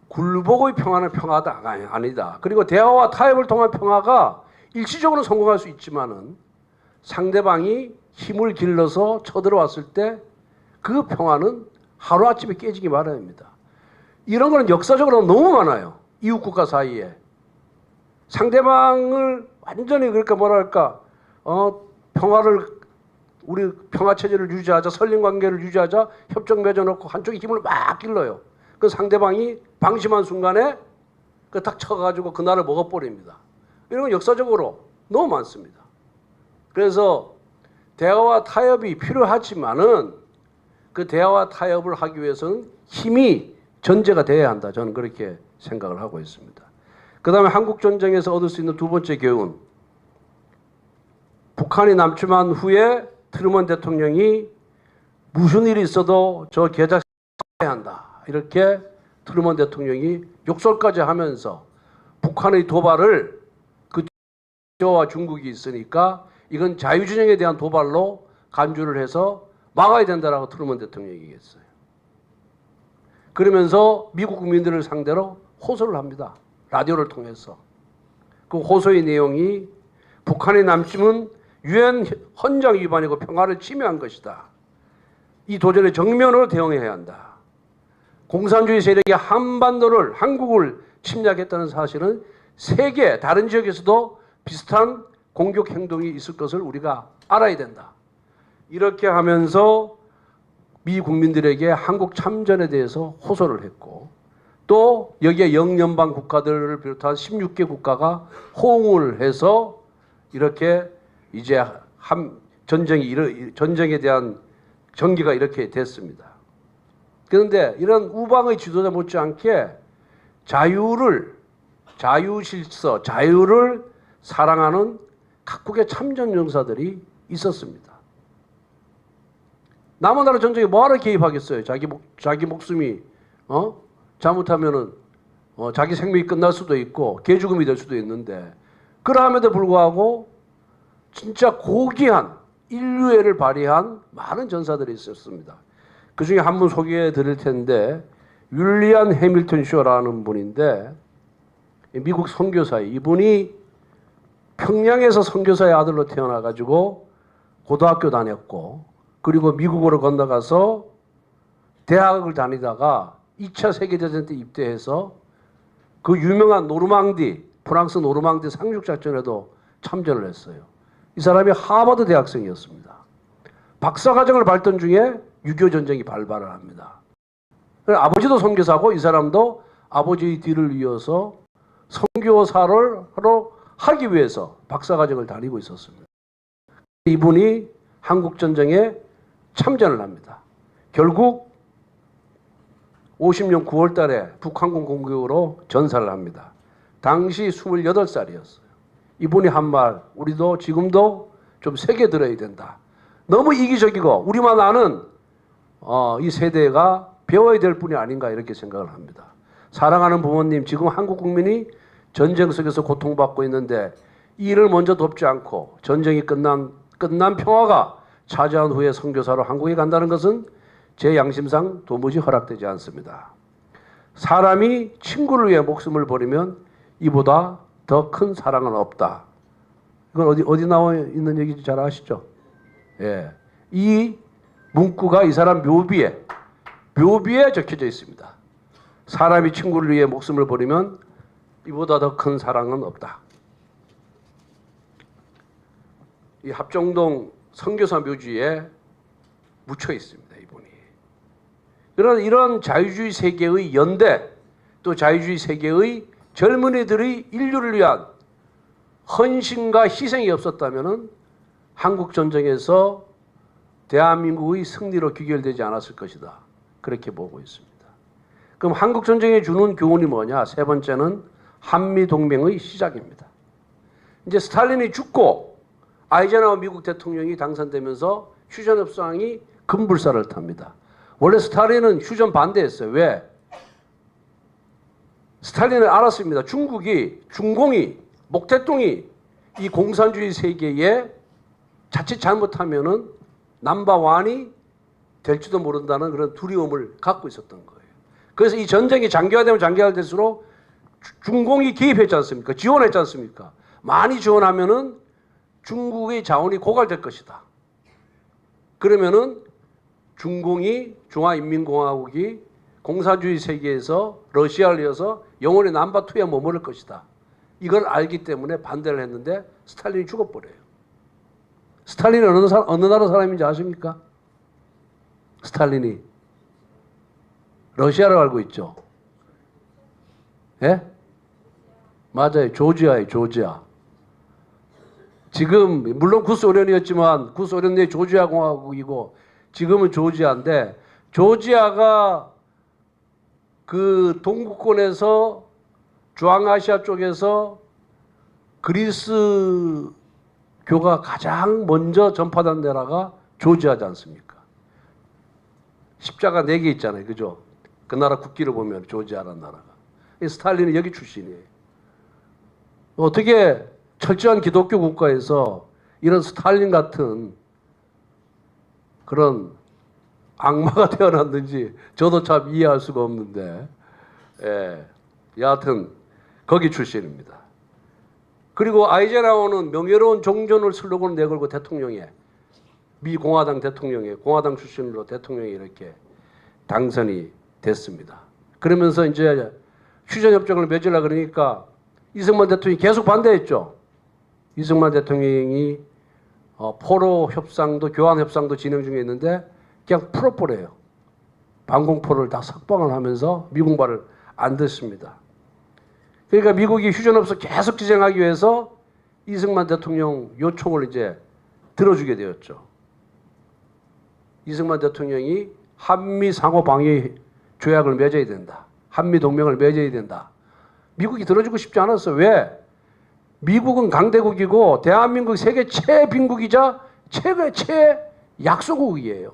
굴복의 평화는 평화가 아니다. 그리고 대화와 타협을 통한 평화가 일시적으로 성공할 수 있지만은 상대방이 힘을 길러서 쳐들어왔을 때 그 평화는 하루아침에 깨지기 마련입니다. 이런 거는 역사적으로 너무 많아요. 이웃 국가 사이에. 상대방을 완전히 그러니까 뭐랄까 우리 평화 체제를 유지하자, 설림 관계를 유지하자, 협정 맺어놓고 한쪽이 힘을 막 길러요. 그 상대방이 방심한 순간에 그 딱 쳐가지고 그날을 먹어버립니다. 이런 건 역사적으로 너무 많습니다. 그래서 대화와 타협이 필요하지만은 그 대화와 타협을 하기 위해서는 힘이 전제가 돼야 한다. 저는 그렇게 생각을 하고 있습니다. 그 다음에 한국전쟁에서 얻을 수 있는 두 번째 교훈. 북한이 남침한 후에 트루먼 대통령이 무슨 일이 있어도 저 계좌 써야 한다. 이렇게 트루먼 대통령이 욕설까지 하면서 북한의 도발을 그 저와 중국이 있으니까 이건 자유진영에 대한 도발로 간주를 해서 막아야 된다라고 트루먼 대통령이 얘기했어요. 그러면서 미국 국민들을 상대로 호소를 합니다. 라디오를 통해서. 그 호소의 내용이 북한의 남침은 유엔 헌장 위반이고 평화를 침해한 것이다. 이 도전에 정면으로 대응해야 한다. 공산주의 세력이 한국을 침략했다는 사실은 세계 다른 지역에서도 비슷한 공격 행동이 있을 것을 우리가 알아야 된다. 이렇게 하면서 미 국민들에게 한국 참전에 대해서 호소를 했고 또 여기에 영연방 국가들을 비롯한 16개 국가가 호응을 해서 이렇게 이제 전쟁에 대한 전기가 이렇게 됐습니다. 그런데 이런 우방의 지도자 못지않게 자유질서, 자유를 사랑하는 각국의 참전 용사들이 있었습니다. 남은 나라 전쟁에 뭐하러 개입하겠어요? 자기 목숨이 잘못하면은 자기 생명이 끝날 수도 있고 개죽음이 될 수도 있는데 그럼에도 불구하고 진짜 고귀한 인류애를 발휘한 많은 전사들이 있었습니다. 그 중에 한 분 소개해 드릴 텐데 윌리엄 해밀턴 쇼라는 분인데 미국 선교사예요. 이분이 평양에서 선교사의 아들로 태어나가지고 고등학교 다녔고 그리고 미국으로 건너가서 대학을 다니다가 2차 세계대전 때 입대해서 그 유명한 프랑스 노르망디 상륙작전에도 참전을 했어요. 이 사람이 하버드 대학생이었습니다. 박사과정을 밟던 중에 6.25 전쟁이 발발을 합니다. 아버지도 선교사고 이 사람도 아버지의 뒤를 이어서 선교사를 하기 위해서 박사과정을 다니고 있었습니다. 이분이 한국전쟁에 참전을 합니다. 결국 50년 9월 달에 북한군 공격으로 전사를 합니다. 당시 28살이었어요. 이분이 한 말, 우리도 지금도 좀 새겨 들어야 된다. 너무 이기적이고 우리만 아는 이 세대가 배워야 될 뿐이 아닌가 이렇게 생각을 합니다. 사랑하는 부모님, 지금 한국 국민이 전쟁 속에서 고통받고 있는데 이를 먼저 돕지 않고 전쟁이 끝난 평화가 차지한 후에 선교사로 한국에 간다는 것은 제 양심상 도무지 허락되지 않습니다. 사람이 친구를 위해 목숨을 버리면 이보다 더 큰 사랑은 없다. 이건 어디 나와 있는 얘기인지 잘 아시죠? 예. 이 문구가 이 사람 묘비에 적혀져 있습니다. 사람이 친구를 위해 목숨을 버리면 이보다 더 큰 사랑은 없다. 이 합정동 선교사 묘지에 묻혀 있습니다. 이분이. 이런 자유주의 세계의 연대, 또 자유주의 세계의 젊은이들이 인류를 위한 헌신과 희생이 없었다면 한국 전쟁에서 대한민국의 승리로 귀결되지 않았을 것이다. 그렇게 보고 있습니다. 그럼 한국 전쟁에 주는 교훈이 뭐냐? 세 번째는 한미 동맹의 시작입니다. 이제 스탈린이 죽고 아이젠하워 미국 대통령이 당선되면서 휴전 협상이 급물살을 탑니다. 원래 스탈린은 휴전 반대했어요. 왜? 스탈린은 알았습니다. 중공이, 목태똥이 이 공산주의 세계에 자칫 잘못하면은 넘버원이 될지도 모른다는 그런 두려움을 갖고 있었던 거예요. 그래서 이 전쟁이 장기화되면 장기화될수록 중공이 개입했지 않습니까? 지원했지 않습니까? 많이 지원하면은 중국의 자원이 고갈될 것이다. 그러면은 중공이 중화인민공화국이 공산주의 세계에서 러시아를 이어서 영원히 넘버2에 머무를 것이다. 이걸 알기 때문에 반대를 했는데 스탈린이 죽어버려요. 스탈린이 어느 나라 사람인지 아십니까? 스탈린이 러시아로 알고 있죠. 예? 맞아요. 조지아예요. 조지아. 지금 물론 구소련이었지만 구소련 내 조지아 공화국이고 지금은 조지아인데 조지아가 그 동구권에서 중앙아시아 쪽에서 그리스교가 가장 먼저 전파된 나라가 조지아지 않습니까? 십자가 4개 있잖아요. 그죠? 그 나라 국기를 보면 조지아라는 나라가. 스탈린은 여기 출신이에요. 어떻게 철저한 기독교 국가에서 이런 스탈린 같은 그런 악마가 태어났는지 저도 참 이해할 수가 없는데, 예, 여하튼 거기 출신입니다. 그리고 아이젠하워는 명예로운 종전을 슬로건을 내걸고 대통령에 미 공화당 대통령에 공화당 출신으로 대통령이 이렇게 당선이 됐습니다. 그러면서 이제 휴전협정을 맺으려고 그러니까 이승만 대통령이 계속 반대했죠. 이승만 대통령이 포로 협상도 교환 협상도 진행 중에 있는데 그냥 풀어버려요. 방공포를 다 석방을 하면서 미국 말을 안 듣습니다. 그러니까 미국이 휴전협상 계속 지정하기 위해서 이승만 대통령 요청을 이제 들어주게 되었죠. 이승만 대통령이 한미 상호 방위 조약을 맺어야 된다. 한미 동맹을 맺어야 된다. 미국이 들어주고 싶지 않았어. 왜? 미국은 강대국이고 대한민국 세계 최빈국이자 최약소국이에요.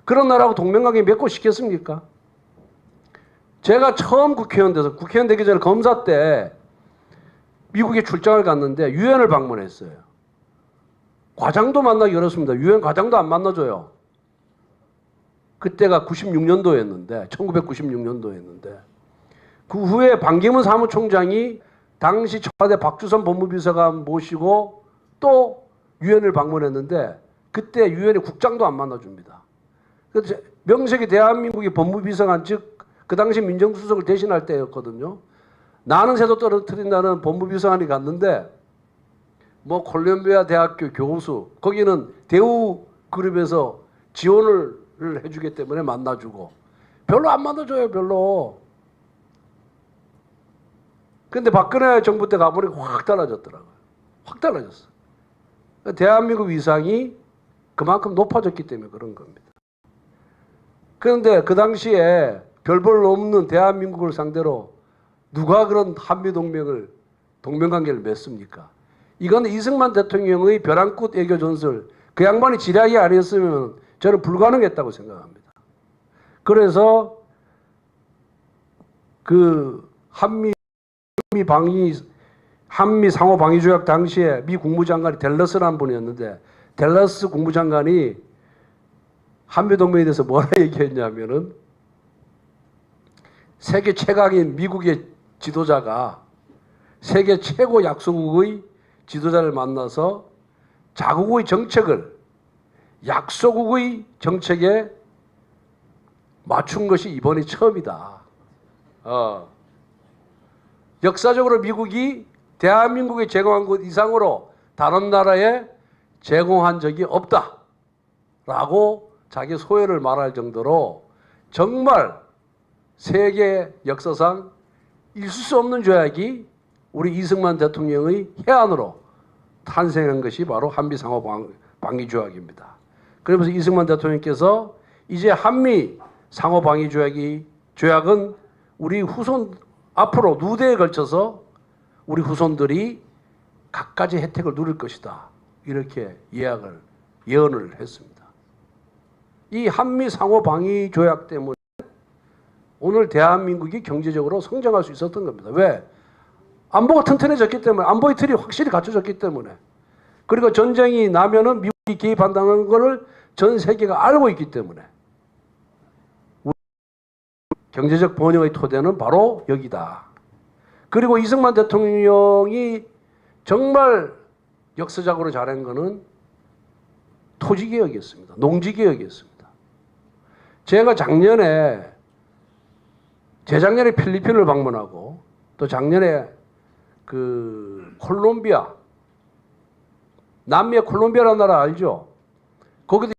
그런 나라하고 동맹관계 맺고 싶겠습니까? 제가 처음 국회의원 돼서 국회의원 되기 전에 검사 때 미국에 출장을 갔는데 유엔을 방문했어요. 과장도 만나기 어렵습니다. 유엔 과장도 안 만나줘요. 그때가 96년도였는데 1996년도였는데 그 후에 반기문 사무총장이 당시 청와대 박주선 법무비서관 모시고 또 유엔을 방문했는데 그때 유엔의 국장도 안 만나줍니다. 그래서 명색이 대한민국의 법무비서관 즉 그 당시 민정수석을 대신할 때였거든요. 나는 새도 떨어뜨린다는 법무비서관이 갔는데 뭐 콜롬비아 대학교 교수 거기는 대우 그룹에서 지원을 해주기 때문에 만나주고 별로 안 만나줘요. 별로. 근데 박근혜 정부 때 가보니까 확 달라졌더라고요. 확 달라졌어. 대한민국 위상이 그만큼 높아졌기 때문에 그런 겁니다. 그런데 그 당시에 별볼 없는 대한민국을 상대로 누가 그런 한미동맹을 동맹관계를 맺습니까? 이건 이승만 대통령의 벼랑끝 애교 전술, 그 양반이 지략이 아니었으면 저는 불가능했다고 생각합니다. 그래서 그 한미 상호 방위 조약 당시에 미 국무장관이 댈러스라는 분이었는데, 댈러스 국무장관이 한미 동맹에 대해서 뭐라 얘기했냐면은, 세계 최강인 미국의 지도자가 세계 최고 약소국의 지도자를 만나서 자국의 정책을 약소국의 정책에 맞춘 것이 이번이 처음이다. 역사적으로 미국이 대한민국에 제공한 것 이상으로 다른 나라에 제공한 적이 없다라고 자기 소회를 말할 정도로 정말 세계 역사상 있을 수 없는 조약이 우리 이승만 대통령의 해안으로 탄생한 것이 바로 한미 상호 방위 조약입니다. 그러면서 이승만 대통령께서 이제 한미 상호 방위 조약은 우리 후손 앞으로 누대에 걸쳐서 우리 후손들이 갖가지 혜택을 누릴 것이다. 이렇게 예언을 했습니다. 이 한미 상호 방위 조약 때문에 오늘 대한민국이 경제적으로 성장할 수 있었던 겁니다. 왜? 안보가 튼튼해졌기 때문에, 안보의 틀이 확실히 갖춰졌기 때문에, 그리고 전쟁이 나면은 미국이 개입한다는 것을 전 세계가 알고 있기 때문에, 경제적 번영의 토대는 바로 여기다. 그리고 이승만 대통령이 정말 역사적으로 잘한 것은 토지개혁이었습니다. 농지개혁이었습니다. 제가 재작년에 필리핀을 방문하고 또 작년에 그 콜롬비아, 남미의 콜롬비아라는 나라 알죠? 거기도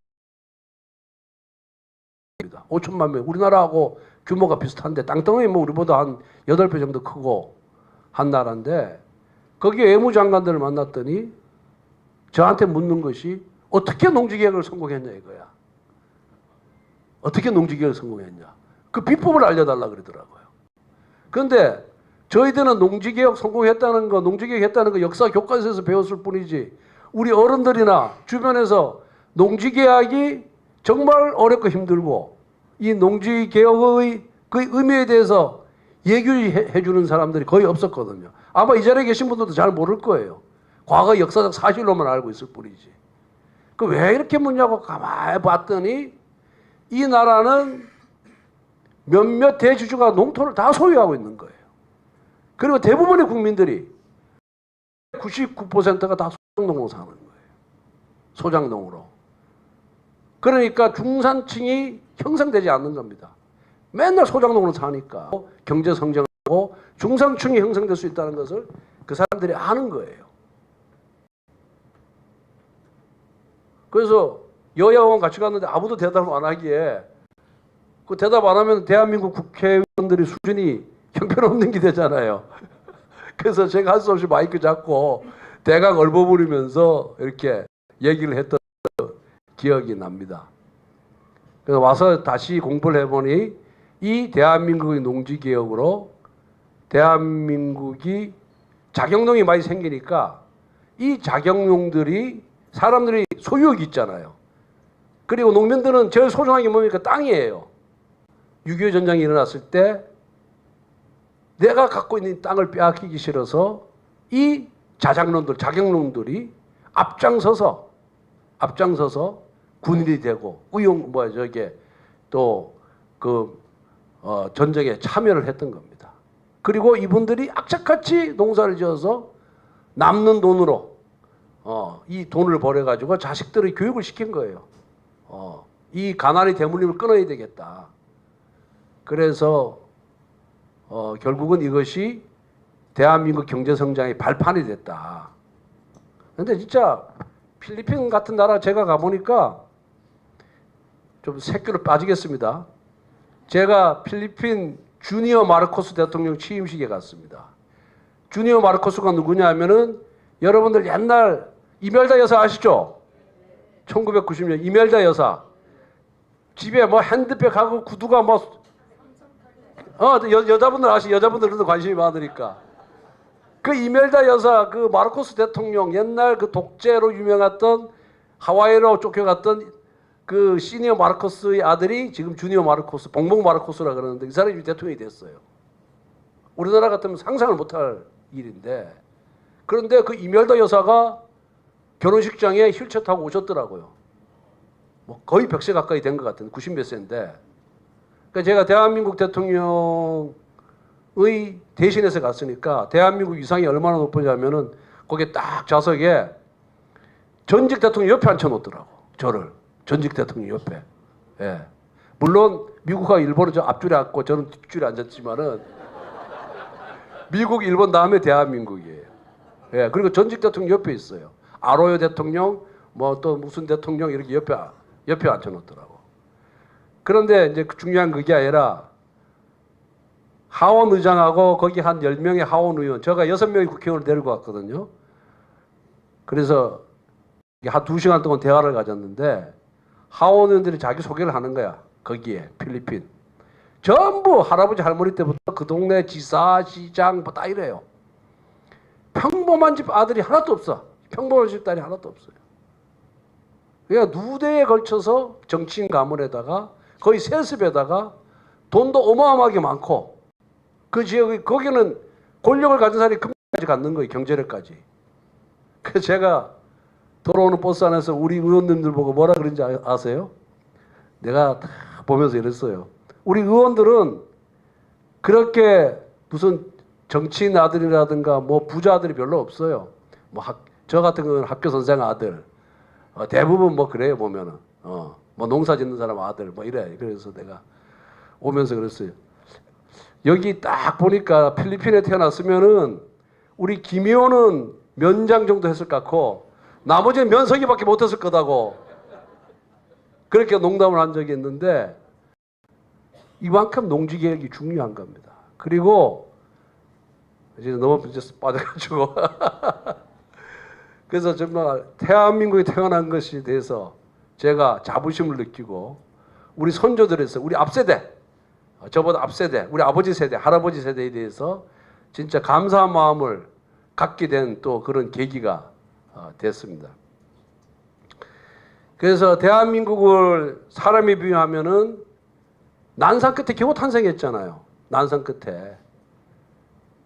5천만 명, 우리나라하고 규모가 비슷한데 땅덩어리 뭐 우리보다 한 8배 정도 크고 한 나라인데, 거기 외무장관들을 만났더니 저한테 묻는 것이 어떻게 농지개혁을 성공했냐 이거야. 어떻게 농지개혁을 성공했냐. 그 비법을 알려달라 그러더라고요. 그런데 저희들은 농지개혁 성공했다는 거, 농지개혁 했다는 거 역사 교과서에서 배웠을 뿐이지, 우리 어른들이나 주변에서 농지개혁이 정말 어렵고 힘들고 이 농지개혁의 그 의미에 대해서 얘기해 주는 사람들이 거의 없었거든요. 아마 이 자리에 계신 분들도 잘 모를 거예요. 과거 역사적 사실로만 알고 있을 뿐이지. 그 왜 이렇게 묻냐고 가만히 봤더니 이 나라는 몇몇 대주주가 농토를 다 소유하고 있는 거예요. 그리고 대부분의 국민들이 99%가 다 소장농으로 사는 거예요. 소장농으로. 그러니까 중산층이 형성되지 않는 겁니다. 맨날 소장농으로 사니까 경제 성장하고 중산층이 형성될 수 있다는 것을 그 사람들이 아는 거예요. 그래서 여야 의원 같이 갔는데 아무도 대답을 안 하기에, 그 대답 안 하면 대한민국 국회의원들이 수준이 형편없는 게 되잖아요. 그래서 제가 할 수 없이 마이크 잡고 대강 얼버무리면서 이렇게 얘기를 했던 기억이 납니다. 그래서 와서 다시 공부를 해보니 이 대한민국의 농지개혁으로 대한민국이 자경농이 많이 생기니까 이 자경농들이 사람들이 소유욕이 있잖아요. 그리고 농민들은 제일 소중한 게 뭡니까? 땅이에요. 6.25 전쟁이 일어났을 때 내가 갖고 있는 땅을 빼앗기기 싫어서 이 자경농들이 앞장서서 군인이 되고 전쟁에 참여를 했던 겁니다. 그리고 이분들이 악착같이 농사를 지어서 남는 돈으로 이 돈을 벌여가지고 자식들의 교육을 시킨 거예요. 이 가난의 대물림을 끊어야 되겠다. 그래서 결국은 이것이 대한민국 경제성장의 발판이 됐다. 그런데 진짜 필리핀 같은 나라 제가 가보니까 좀 새끼로 빠지겠습니다. 제가 필리핀 주니어 마르코스 대통령 취임식에 갔습니다. 주니어 마르코스가 누구냐 하면은 여러분들 옛날 이멜다 여사 아시죠? 1990년 이멜다 여사 집에 뭐 핸드백하고 구두가 뭐 여자분들 여자분들도 관심이 많으니까. 그 이멜다 여사, 그 마르코스 대통령, 옛날 그 독재로 유명했던 하와이로 쫓겨갔던 그 시니어 마르코스의 아들이 지금 주니어 마르코스, 봉봉 마르코스라 그러는데 이 사람이 대통령이 됐어요. 우리나라 같으면 상상을 못할 일인데, 그런데 그 이멜다 여사가 결혼식장에 휠체어 타고 오셨더라고요. 뭐 거의 100세 가까이 된 것 같은 90몇 세인데, 그러니까 제가 대한민국 대통령의 대신해서 갔으니까 대한민국 위상이 얼마나 높으냐면은 거기에 딱 좌석에 전직 대통령 옆에 앉혀놓더라고. 저를 전직 대통령 옆에. 예. 물론 미국과 일본은 저 앞줄에 앉고 저는 뒷줄에 앉았지만은 미국, 일본 다음에 대한민국이에요. 예. 그리고 전직 대통령 옆에 있어요. 아로요 대통령, 뭐 또 무슨 대통령 이렇게 옆에 앉혀놓더라고. 그런데 이제 중요한 그게 아니라 하원 의장하고 거기 한 10명의 하원 의원, 제가 6명의 국회의원을 데리고 왔거든요. 그래서 한 2시간 동안 대화를 가졌는데 하원 의원들이 자기 소개를 하는 거야. 거기에 필리핀. 전부 할아버지 할머니 때부터 그 동네 지사, 시장 뭐 다 이래요. 평범한 집 아들이 하나도 없어. 평범한 집 딸이 하나도 없어요. 그러니까 누대에 걸쳐서 정치인 가문에다가 거의 세습에다가 돈도 어마어마하게 많고 그 지역이 거기는 권력을 가진 사람이 금까지 갖는 거예요. 경제력까지. 그래서 제가 돌아오는 버스 안에서 우리 의원님들 보고 뭐라 그런지 아세요? 내가 다 보면서 이랬어요. 우리 의원들은 그렇게 무슨 정치인 아들이라든가 뭐 부자 아들이 별로 없어요. 뭐 저 같은 경우는 학교 선생 아들. 대부분 뭐 그래요 보면은. 뭐 농사 짓는 사람 아들 뭐 이래. 그래서 내가 오면서 그랬어요. 여기 딱 보니까 필리핀에 태어났으면은 우리 김의원은 면장 정도 했을 것 같고 나머지는 면서기밖에 못했을 거다고 그렇게 농담을 한 적이 있는데 이만큼 농지개혁이 중요한 겁니다. 그리고 이제 너무 빠져가지고 그래서 정말 대한민국에 태어난 것에 대해서 제가 자부심을 느끼고 우리 손조들에서 우리 앞세대, 저보다 앞세대, 우리 아버지 세대, 할아버지 세대에 대해서 진짜 감사한 마음을 갖게 된 또 그런 계기가 됐습니다. 그래서 대한민국을 사람에 비유하면은 난상 끝에 겨우 탄생했잖아요. 난상 끝에.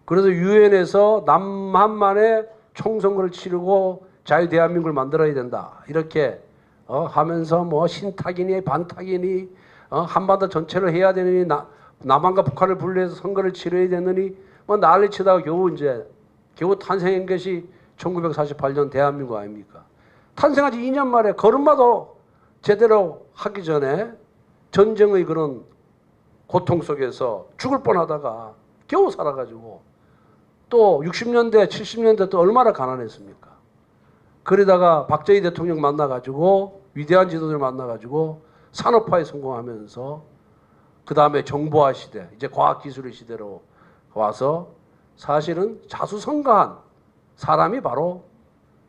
그래서 유엔에서 남한만에 총선거를 치르고 자유 대한민국을 만들어야 된다. 이렇게 하면서 뭐 신탁이니 반탁이니 한반도 전체를 해야 되느니 남한과 북한을 분리해서 선거를 치러야 되느니 뭐 난리치다가 겨우 탄생한 것이 1948년 대한민국 아닙니까? 탄생한 지 2년 만에 걸음마도 제대로 하기 전에 전쟁의 그런 고통 속에서 죽을 뻔하다가 겨우 살아가지고 또 60년대, 70년대 또 얼마나 가난했습니까? 그러다가 박정희 대통령 만나가지고 위대한 지도자를 만나가지고 산업화에 성공하면서 그 다음에 정보화 시대, 이제 과학기술의 시대로 와서 사실은 자수성가한 사람이 바로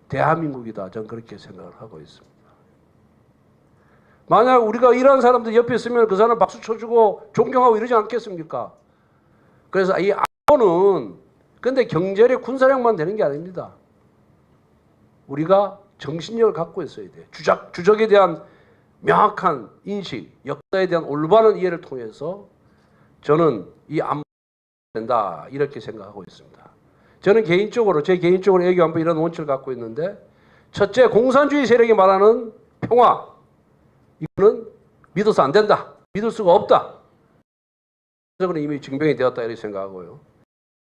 대한민국이다. 저는 그렇게 생각을 하고 있습니다. 만약 우리가 이런 사람들 옆에 있으면 그 사람 박수 쳐주고 존경하고 이러지 않겠습니까? 그래서 이 안보는 근데 경제력, 군사력만 되는 게 아닙니다. 우리가 정신력을 갖고 있어야 돼요. 주적에 대한 명확한 인식, 역사에 대한 올바른 이해를 통해서 저는 이 안보가 된다 이렇게 생각하고 있습니다. 저는 제 개인적으로 애교안보 이런 원칙을 갖고 있는데 첫째, 공산주의 세력이 말하는 평화 이거는 믿어서 안 된다. 믿을 수가 없다. 그래서 이미 증명이 되었다 이렇게 생각하고요.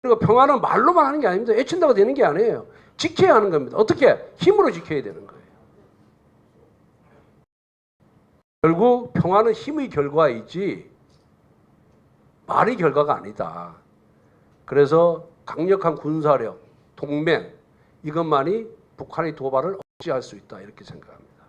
그리고 평화는 말로만 하는 게 아닙니다. 애친다고 되는 게 아니에요. 지켜야 하는 겁니다. 어떻게? 힘으로 지켜야 되는 거예요. 결국 평화는 힘의 결과이지 말의 결과가 아니다. 그래서 강력한 군사력, 동맹 이것만이 북한의 도발을 억제할 수 있다 이렇게 생각합니다.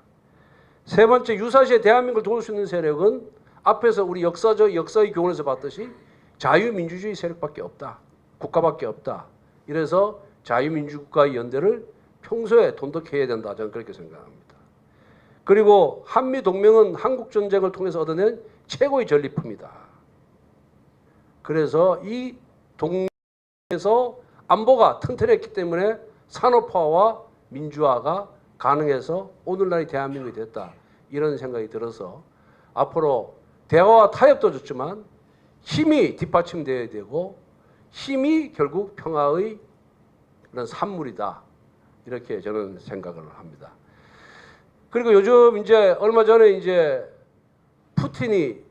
세 번째, 유사시에 대한민국을 도울 수 있는 세력은 앞에서 우리 역사의 교훈에서 봤듯이 자유민주주의 세력밖에 없다. 국가밖에 없다. 이래서 자유민주국가의 연대를 평소에 돈독해야 된다. 저는 그렇게 생각합니다. 그리고 한미동맹은 한국전쟁을 통해서 얻어낸 최고의 전리품이다. 그래서 이 동에서 안보가 튼튼했기 때문에 산업화와 민주화가 가능해서 오늘날의 대한민국이 됐다. 이런 생각이 들어서 앞으로 대화와 타협도 좋지만 힘이 뒷받침되어야 되고 힘이 결국 평화의 그런 산물이다. 이렇게 저는 생각을 합니다. 그리고 요즘 이제 얼마 전에 이제 푸틴이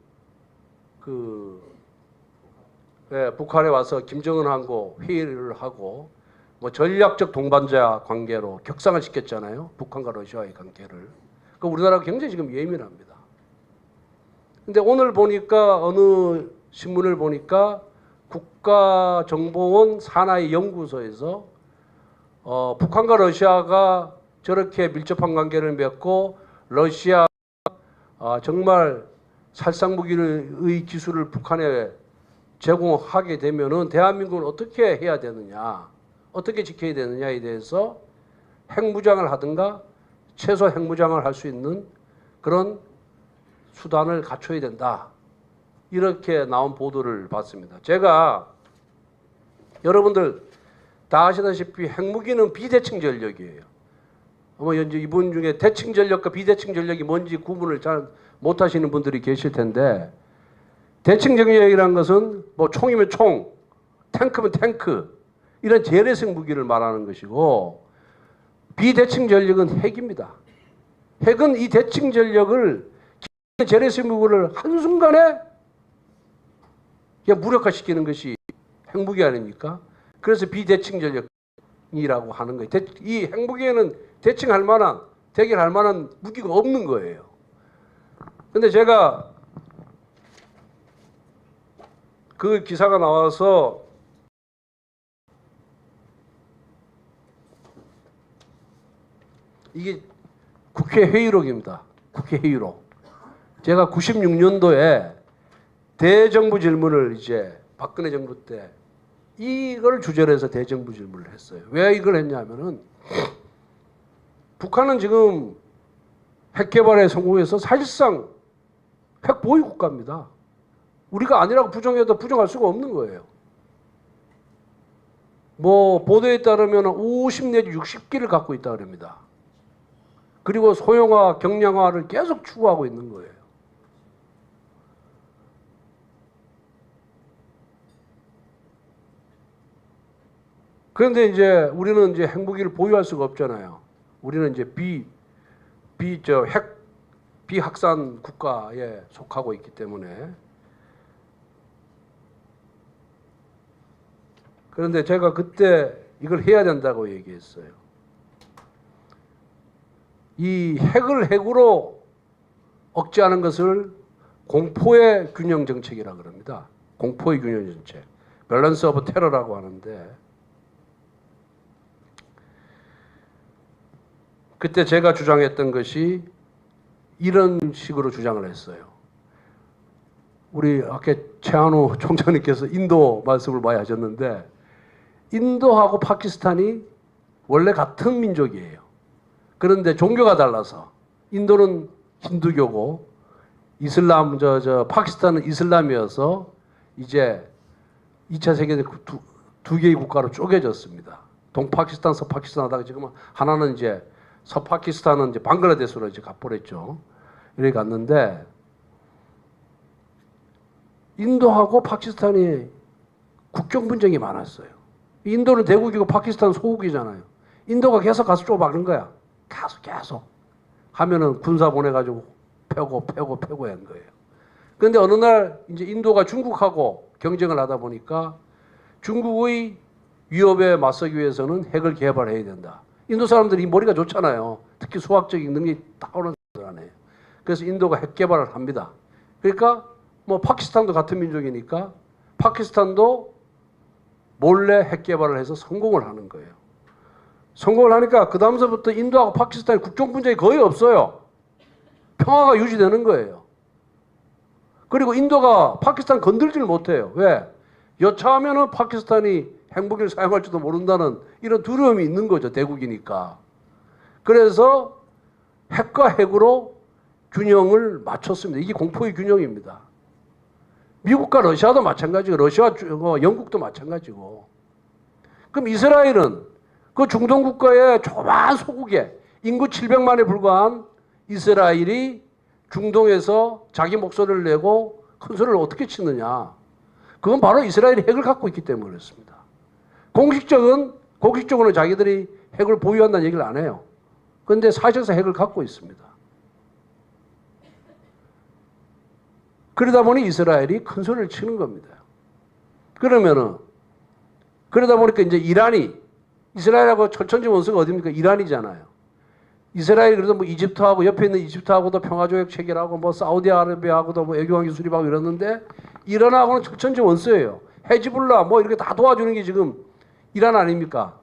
북한에 와서 김정은하고 회의를 하고 뭐 전략적 동반자 관계로 격상을 시켰잖아요. 북한과 러시아의 관계를. 그 우리나라가 굉장히 지금 예민합니다. 근데 오늘 보니까 어느 신문을 보니까 국가정보원 산하의 연구소에서 북한과 러시아가 저렇게 밀접한 관계를 맺고 러시아가 정말 살상무기의 기술을 북한에 제공하게 되면은 대한민국은 어떻게 해야 되느냐, 어떻게 지켜야 되느냐에 대해서 핵무장을 하든가 최소 핵무장을 할 수 있는 그런 수단을 갖춰야 된다. 이렇게 나온 보도를 봤습니다. 제가 여러분들 다 아시다시피 핵무기는 비대칭 전력이에요. 아마 현재 이분 중에 대칭 전력과 비대칭 전력이 뭔지 구분을 잘 못하시는 분들이 계실 텐데, 대칭 전력이라는 것은 뭐 총이면 총, 탱크면 탱크 이런 재래식 무기를 말하는 것이고, 비대칭 전력은 핵입니다. 핵은 이 대칭 전력을 재래식 무기를 한순간에 그냥 무력화시키는 것이 핵무기 아닙니까? 그래서 비대칭 전력이라고 하는 거예요. 이 핵무기에는 대칭할 만한, 대결할 만한 무기가 없는 거예요. 근데 제가 그 기사가 나와서 이게 국회 회의록입니다. 국회 회의록. 제가 96년도에 대정부 질문을 이제 박근혜 정부 때 이걸 주제로 해서 대정부 질문을 했어요. 왜 이걸 했냐면은 북한은 지금 핵 개발에 성공해서 사실상 핵 보유 국가입니다. 우리가 아니라고 부정해도 부정할 수가 없는 거예요. 뭐 보도에 따르면 50 내지 60기를 갖고 있다 그럽니다. 그리고 소형화, 경량화를 계속 추구하고 있는 거예요. 그런데 이제 우리는 이제 핵무기를 보유할 수가 없잖아요. 우리는 이제 비확산 국가에 속하고 있기 때문에. 그런데 제가 그때 이걸 해야 된다고 얘기했어요. 이 핵을 핵으로 억제하는 것을 공포의 균형 정책이라고 그럽니다. 공포의 균형 정책. 밸런스 오브 테러라고 하는데, 그때 제가 주장했던 것이 이런 식으로 주장을 했어요. 우리 아까 최한우 총장님께서 인도 말씀을 많이 하셨는데, 인도하고 파키스탄이 원래 같은 민족이에요. 그런데 종교가 달라서 인도는 힌두교고 이슬람 파키스탄은 이슬람이어서 이제 2차 세계대전 두 개의 국가로 쪼개졌습니다. 동파키스탄, 서파키스탄 하다가 지금 하나는 이제 서파키스탄은 이제 방글라데시로 이제 가버렸죠. 이렇게 갔는데, 인도하고 파키스탄이 국경 분쟁이 많았어요. 인도는 대국이고 파키스탄은 소국이잖아요. 인도가 계속 가서 쪼박는 거야. 계속 하면은 군사 보내가지고 패고 한 거예요. 그런데 어느 날 이제 인도가 중국하고 경쟁을 하다 보니까 중국의 위협에 맞서기 위해서는 핵을 개발해야 된다. 인도 사람들이 머리가 좋잖아요. 특히 수학적인 능력이 타오르는 사람이에요. 그래서 인도가 핵 개발을 합니다. 그러니까 뭐 파키스탄도 같은 민족이니까 파키스탄도 몰래 핵 개발을 해서 성공을 하는 거예요. 성공을 하니까 그 다음서부터 인도하고 파키스탄의 국경 분쟁이 거의 없어요. 평화가 유지되는 거예요. 그리고 인도가 파키스탄 건들지를 못해요. 왜? 여차하면은 파키스탄이 핵무기를 사용할지도 모른다는 이런 두려움이 있는 거죠. 대국이니까. 그래서 핵과 핵으로 균형을 맞췄습니다. 이게 공포의 균형입니다. 미국과 러시아도 마찬가지고 러시아와 영국도 마찬가지고. 그럼 이스라엘은 그 중동 국가의 조그마한 소국에 인구 700만에 불과한 이스라엘이 중동에서 자기 목소리를 내고 큰 소리를 어떻게 치느냐. 그건 바로 이스라엘이 핵을 갖고 있기 때문에 그렇습니다. 공식적으로는 자기들이 핵을 보유한다는 얘기를 안 해요. 그런데 사실상 핵을 갖고 있습니다. 그러다 보니 이스라엘이 큰 소리를 치는 겁니다. 그러다 보니까 이제 이란이, 이스라엘하고 철천지 원수가 어디입니까? 이란이잖아요. 이스라엘이 그래도 뭐 이집트하고 옆에 있는 이집트하고도 평화조약 체결하고 뭐 사우디아라비아하고도 뭐 외교관계 수립하고 이러는데 이란하고는 철천지 원수예요. 헤즈볼라 뭐 이렇게 다 도와주는 게 지금 이란 아닙니까?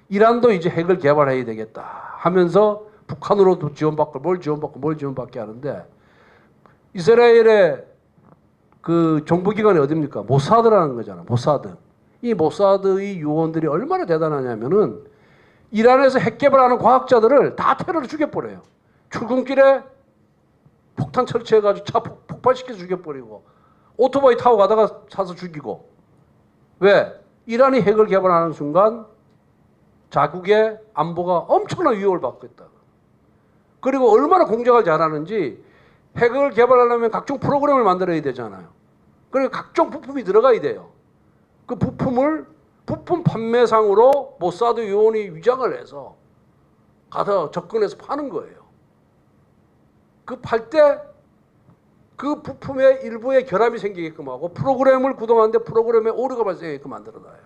이란도 이제 핵을 개발해야 되겠다 하면서 북한으로도 지원받고 뭘 지원받게 하는데 이스라엘의 그 정보기관이 어딥니까? 모사드라는 거잖아. 모사드. 이 모사드의 요원들이 얼마나 대단하냐면은 이란에서 핵 개발하는 과학자들을 다 테러로 죽여버려요. 출근길에 폭탄 설치해가지고 차 폭발시켜서 죽여버리고 오토바이 타고 가다가 차서 죽이고. 왜? 이란이 핵을 개발하는 순간 자국의 안보가 엄청난 위협을 받고 있다. 그리고 얼마나 공작을 잘하는지 핵을 개발하려면 각종 프로그램을 만들어야 되잖아요. 그리고 각종 부품이 들어가야 돼요. 그 부품 판매상으로 모사드 요원이 위장을 해서 가서 접근해서 파는 거예요. 그 팔 때 그 부품의 일부에 결함이 생기게끔 하고 프로그램을 구동하는데 프로그램에 오류가 발생하게끔 만들어놔요.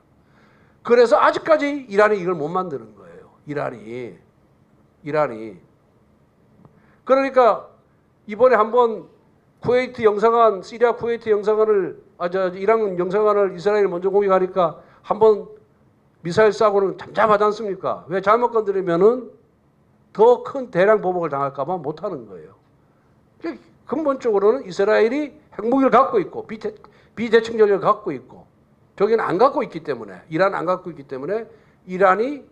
그래서 아직까지 이란이 이걸 못 만드는 거예요. 이란이. 그러니까 이번에 한번 쿠웨이트 영사관, 시리아 쿠웨이트 영사관을 이란 영사관을 이스라엘이 먼저 공격하니까 한번 미사일 쏴고는 잠잠하지 않습니까? 왜 잘못 건드리면은 더 큰 대량 보복을 당할까봐 못하는 거예요. 근본적으로는 이스라엘이 핵무기를 갖고 있고 비대칭 전력을 갖고 있고 저기는 안 갖고 있기 때문에 이란은 안 갖고 있기 때문에 이란이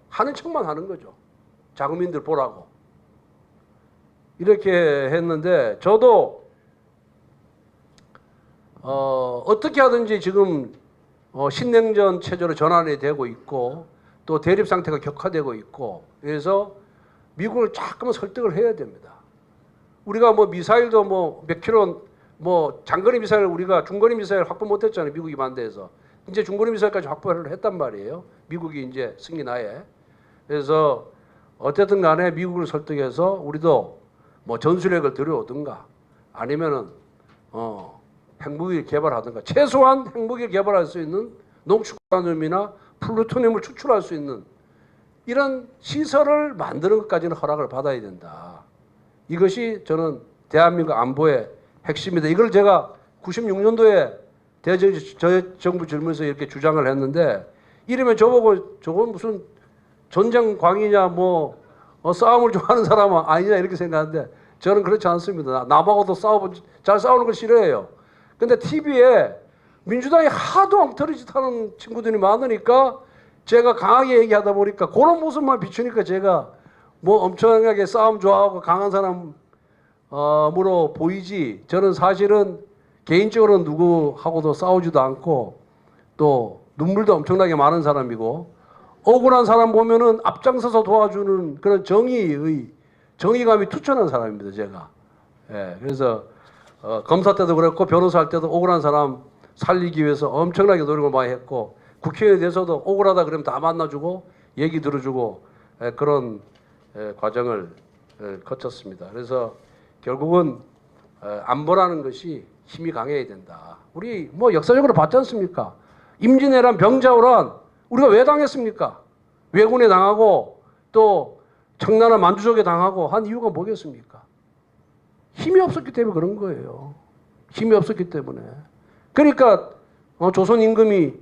하는 척만 하는 거죠. 자국민들 보라고. 이렇게 했는데 저도 어떻게 하든지 지금 신냉전 체제로 전환이 되고 있고 또 대립 상태가 격화되고 있고 그래서 미국을 자꾸만 설득을 해야 됩니다. 우리가 뭐 미사일도 뭐 몇 킬로 뭐 장거리 미사일 우리가 중거리 미사일 확보 못했잖아요. 미국이 반대해서 이제 중거리 미사일까지 확보를 했단 말이에요. 미국이 이제 승리나에. 그래서 어쨌든 간에 미국을 설득해서 우리도 뭐 전술핵을 들여오든가 아니면은 핵무기를 개발하든가 최소한 핵무기를 개발할 수 있는 농축우라늄이나 플루토늄을 추출할 수 있는 이런 시설을 만드는 것까지는 허락을 받아야 된다. 이것이 저는 대한민국 안보의 핵심이다. 이걸 제가 96년도에 대정부 질문에서 이렇게 주장을 했는데 이러면 저보고 저건 무슨 전쟁 광이냐 뭐 싸움을 좋아하는 사람은 아니냐 이렇게 생각하는데 저는 그렇지 않습니다. 남하고도 잘 싸우는 걸 싫어해요. 근데 TV에 민주당이 하도 엉터리 짓 하는 친구들이 많으니까 제가 강하게 얘기하다 보니까 그런 모습만 비추니까 제가 뭐 엄청나게 싸움 좋아하고 강한 사람으로 보이지 저는 사실은 개인적으로 누구하고도 싸우지도 않고 또 눈물도 엄청나게 많은 사람이고 억울한 사람 보면은 앞장서서 도와주는 그런 정의감이 투철한 사람입니다, 제가. 예, 그래서 검사 때도 그랬고 변호사 할 때도 억울한 사람 살리기 위해서 엄청나게 노력을 많이 했고 국회의원에 대해서도 억울하다 그러면 다 만나주고 얘기 들어주고 그런 과정을 거쳤습니다. 그래서 결국은 안보라는 것이 힘이 강해야 된다. 우리 뭐 역사적으로 봤지 않습니까? 임진왜란, 병자호란 우리가 왜 당했습니까? 왜군에 당하고 또 청나라 만주족에 당하고 한 이유가 뭐겠습니까? 힘이 없었기 때문에 그런 거예요. 힘이 없었기 때문에. 그러니까 조선 임금이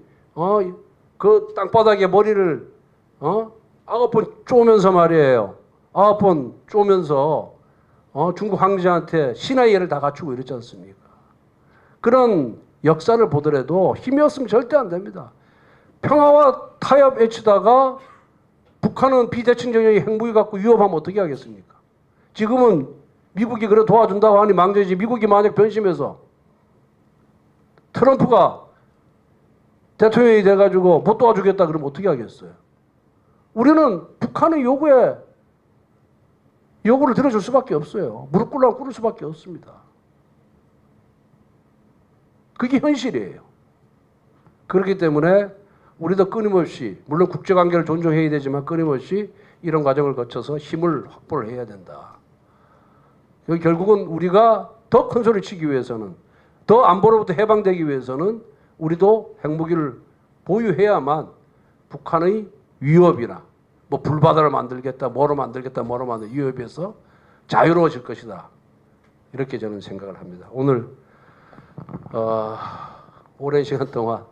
그 땅바닥에 머리를 9번 쪼면서 말이에요. 9번 쪼면서 중국 황제한테 신하의 예를 다 갖추고 이랬지 않습니까? 그런 역사를 보더라도 힘이 없으면 절대 안 됩니다. 평화와 타협 외치다가 북한은 비대칭 전형이 핵무기 갖고 위협하면 어떻게 하겠습니까? 지금은 미국이 그래 도와준다고 하니 망정이지. 미국이 만약 변심해서 트럼프가 대통령이 돼가지고 못 도와주겠다 그러면 어떻게 하겠어요? 우리는 북한의 요구를 들어줄 수밖에 없어요. 무릎 꿇으면 꿇을 수밖에 없습니다. 그게 현실이에요. 그렇기 때문에 우리도 끊임없이, 물론 국제관계를 존중해야 되지만 끊임없이 이런 과정을 거쳐서 힘을 확보를 해야 된다. 여기 결국은 우리가 더 큰 소리 치기 위해서는, 더 안보로부터 해방되기 위해서는 우리도 핵무기를 보유해야만 북한의 위협이나 뭐 불바다를 만들겠다, 뭐로 만들겠다, 위협에서 자유로워질 것이다. 이렇게 저는 생각을 합니다. 오늘 오랜 시간 동안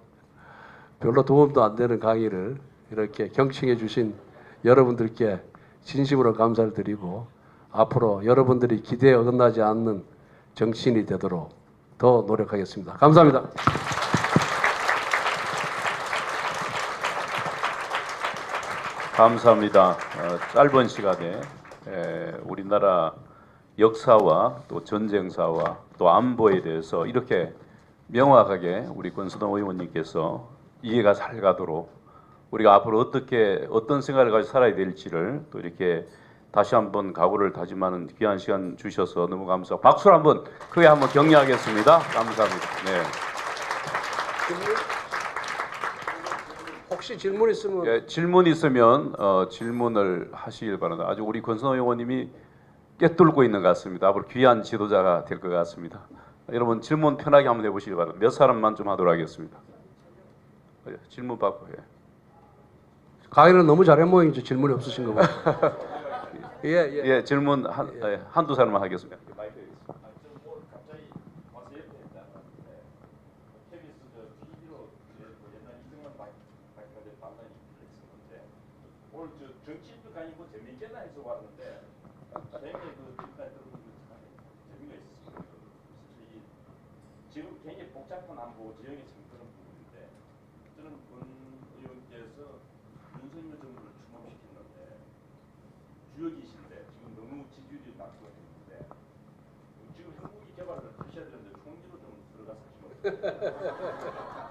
별로 도움도 안 되는 강의를 이렇게 경청해 주신 여러분들께 진심으로 감사를 드리고, 앞으로 여러분들이 기대에 어긋나지 않는 정치인이 되도록 더 노력하겠습니다. 감사합니다. 감사합니다. 짧은 시간에 우리나라 역사와 또 전쟁사와 또 안보에 대해서 이렇게 명확하게 우리 권선동 의원님께서 이해가 잘 가도록 우리가 앞으로 어떤 생각을 가지고 살아야 될지를 또 이렇게 다시 한번 각오를 다짐하는 귀한 시간 주셔서 너무 감사하고, 박수를 한번 크게 한번 격려하겠습니다. 감사합니다. 네. 혹시 질문 있으면 예, 질문 있으면 질문을 하시길 바랍니다. 아주 우리 권선호 의원님이 꿰뚫고 있는 것 같습니다. 앞으로 귀한 지도자가 될 것 같습니다. 여러분 질문 편하게 한번 해보시기 바랍니다. 몇 사람만 좀 하도록 하겠습니다. 예, 질문 받고. 예. 강의는 너무 잘한 모양이죠. 질문이 없으신 거 보니까. 예, 질문 한두 사람만 하겠습니다. 오늘 정치인도 아니고 재미있게나 해서 왔는데 굉장히 지금까지 들어본 재미가 있었습니다. 지금 굉장히 복잡한 안보 지형이 참 그런 부분인데, 저는 권 의원께서 윤석열 정부를 출범시켰는데 주역이신데 지금 너무 지지율이 낮고 있는데 지금 핵무기 개발을 하셔야 되는데 총리로 좀 들어가서 하시면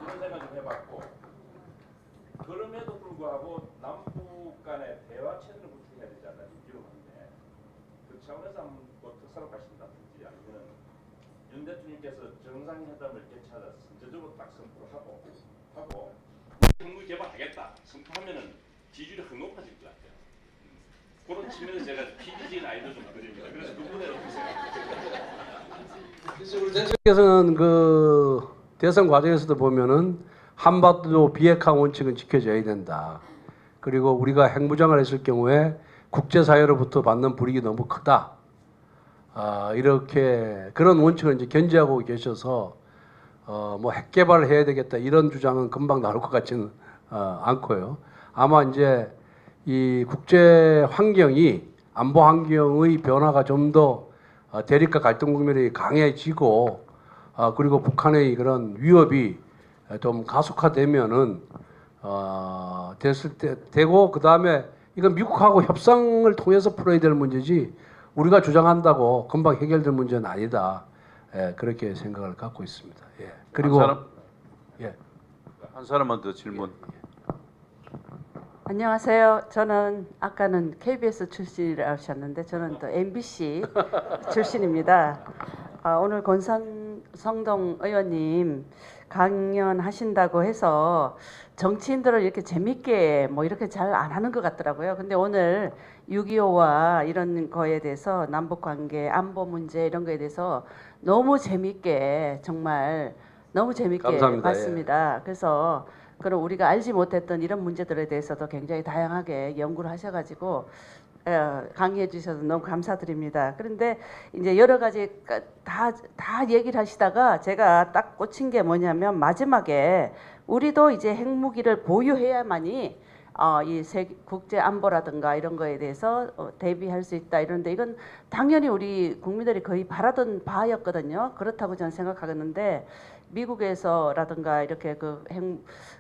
이런 생각 좀 해봤고, 그럼에도 불구하고 남북 간의 대화 체제를 구축해야 되지 않나 위험한데, 그 차원에서 한번 뭐 특사로 가신다든지 아니면 윤 대통령께서 정상회담을 개최하다 선제적으로 딱 선포를 하고 핵무기 개발하겠다 선포하면은 지지율이 확 높아질 것 같아요. 그런 측면에서 제가 PDG 아이디어 좀 드립니다. 그래서 그 부분에 어떻게 생각하세요? 우리 대통령께서는 그 대선 과정에서도 보면은 한반도 비핵화 원칙은 지켜져야 된다. 그리고 우리가 핵무장을 했을 경우에 국제사회로부터 받는 불이익이 너무 크다. 이렇게 그런 원칙을 이제 견지하고 계셔서 뭐 핵 개발을 해야 되겠다 이런 주장은 금방 나올 것 같지는 않고요. 아마 이제 이 국제 환경이, 안보 환경의 변화가 좀 더 대립과 갈등 국면이 강해지고, 그리고 북한의 그런 위협이 좀 가속화되면은 됐을 때 되고, 그 다음에 이건 미국하고 협상을 통해서 풀어야 될 문제지 우리가 주장한다고 금방 해결될 문제는 아니다. 예, 그렇게 생각을 갖고 있습니다. 예. 그리고 한 사람만 더 질문. 안녕하세요. 저는 아까는 KBS 출신이라고 하셨는데 저는 또 MBC 출신입니다. 오늘 권성동 의원님 강연하신다고 해서 정치인들을 이렇게 재밌게 뭐 이렇게 잘 안 하는 것 같더라고요. 근데 오늘 6.25와 이런 거에 대해서 남북관계, 안보 문제 이런 거에 대해서 너무 재밌게, 정말 너무 재밌게 감사합니다. 봤습니다. 그래서 그리고 우리가 알지 못했던 이런 문제들에 대해서도 굉장히 다양하게 연구를 하셔가지고 강의해 주셔서 너무 감사드립니다. 그런데 이제 여러 가지 다 얘기를 하시다가 제가 딱 꽂힌 게 뭐냐면, 마지막에 우리도 이제 핵무기를 보유해야만이 이 국제 안보라든가 이런 거에 대해서 대비할 수 있다 이런데, 이건 당연히 우리 국민들이 거의 바라던 바였거든요. 그렇다고 저는 생각하겠는데, 미국에서라든가 이렇게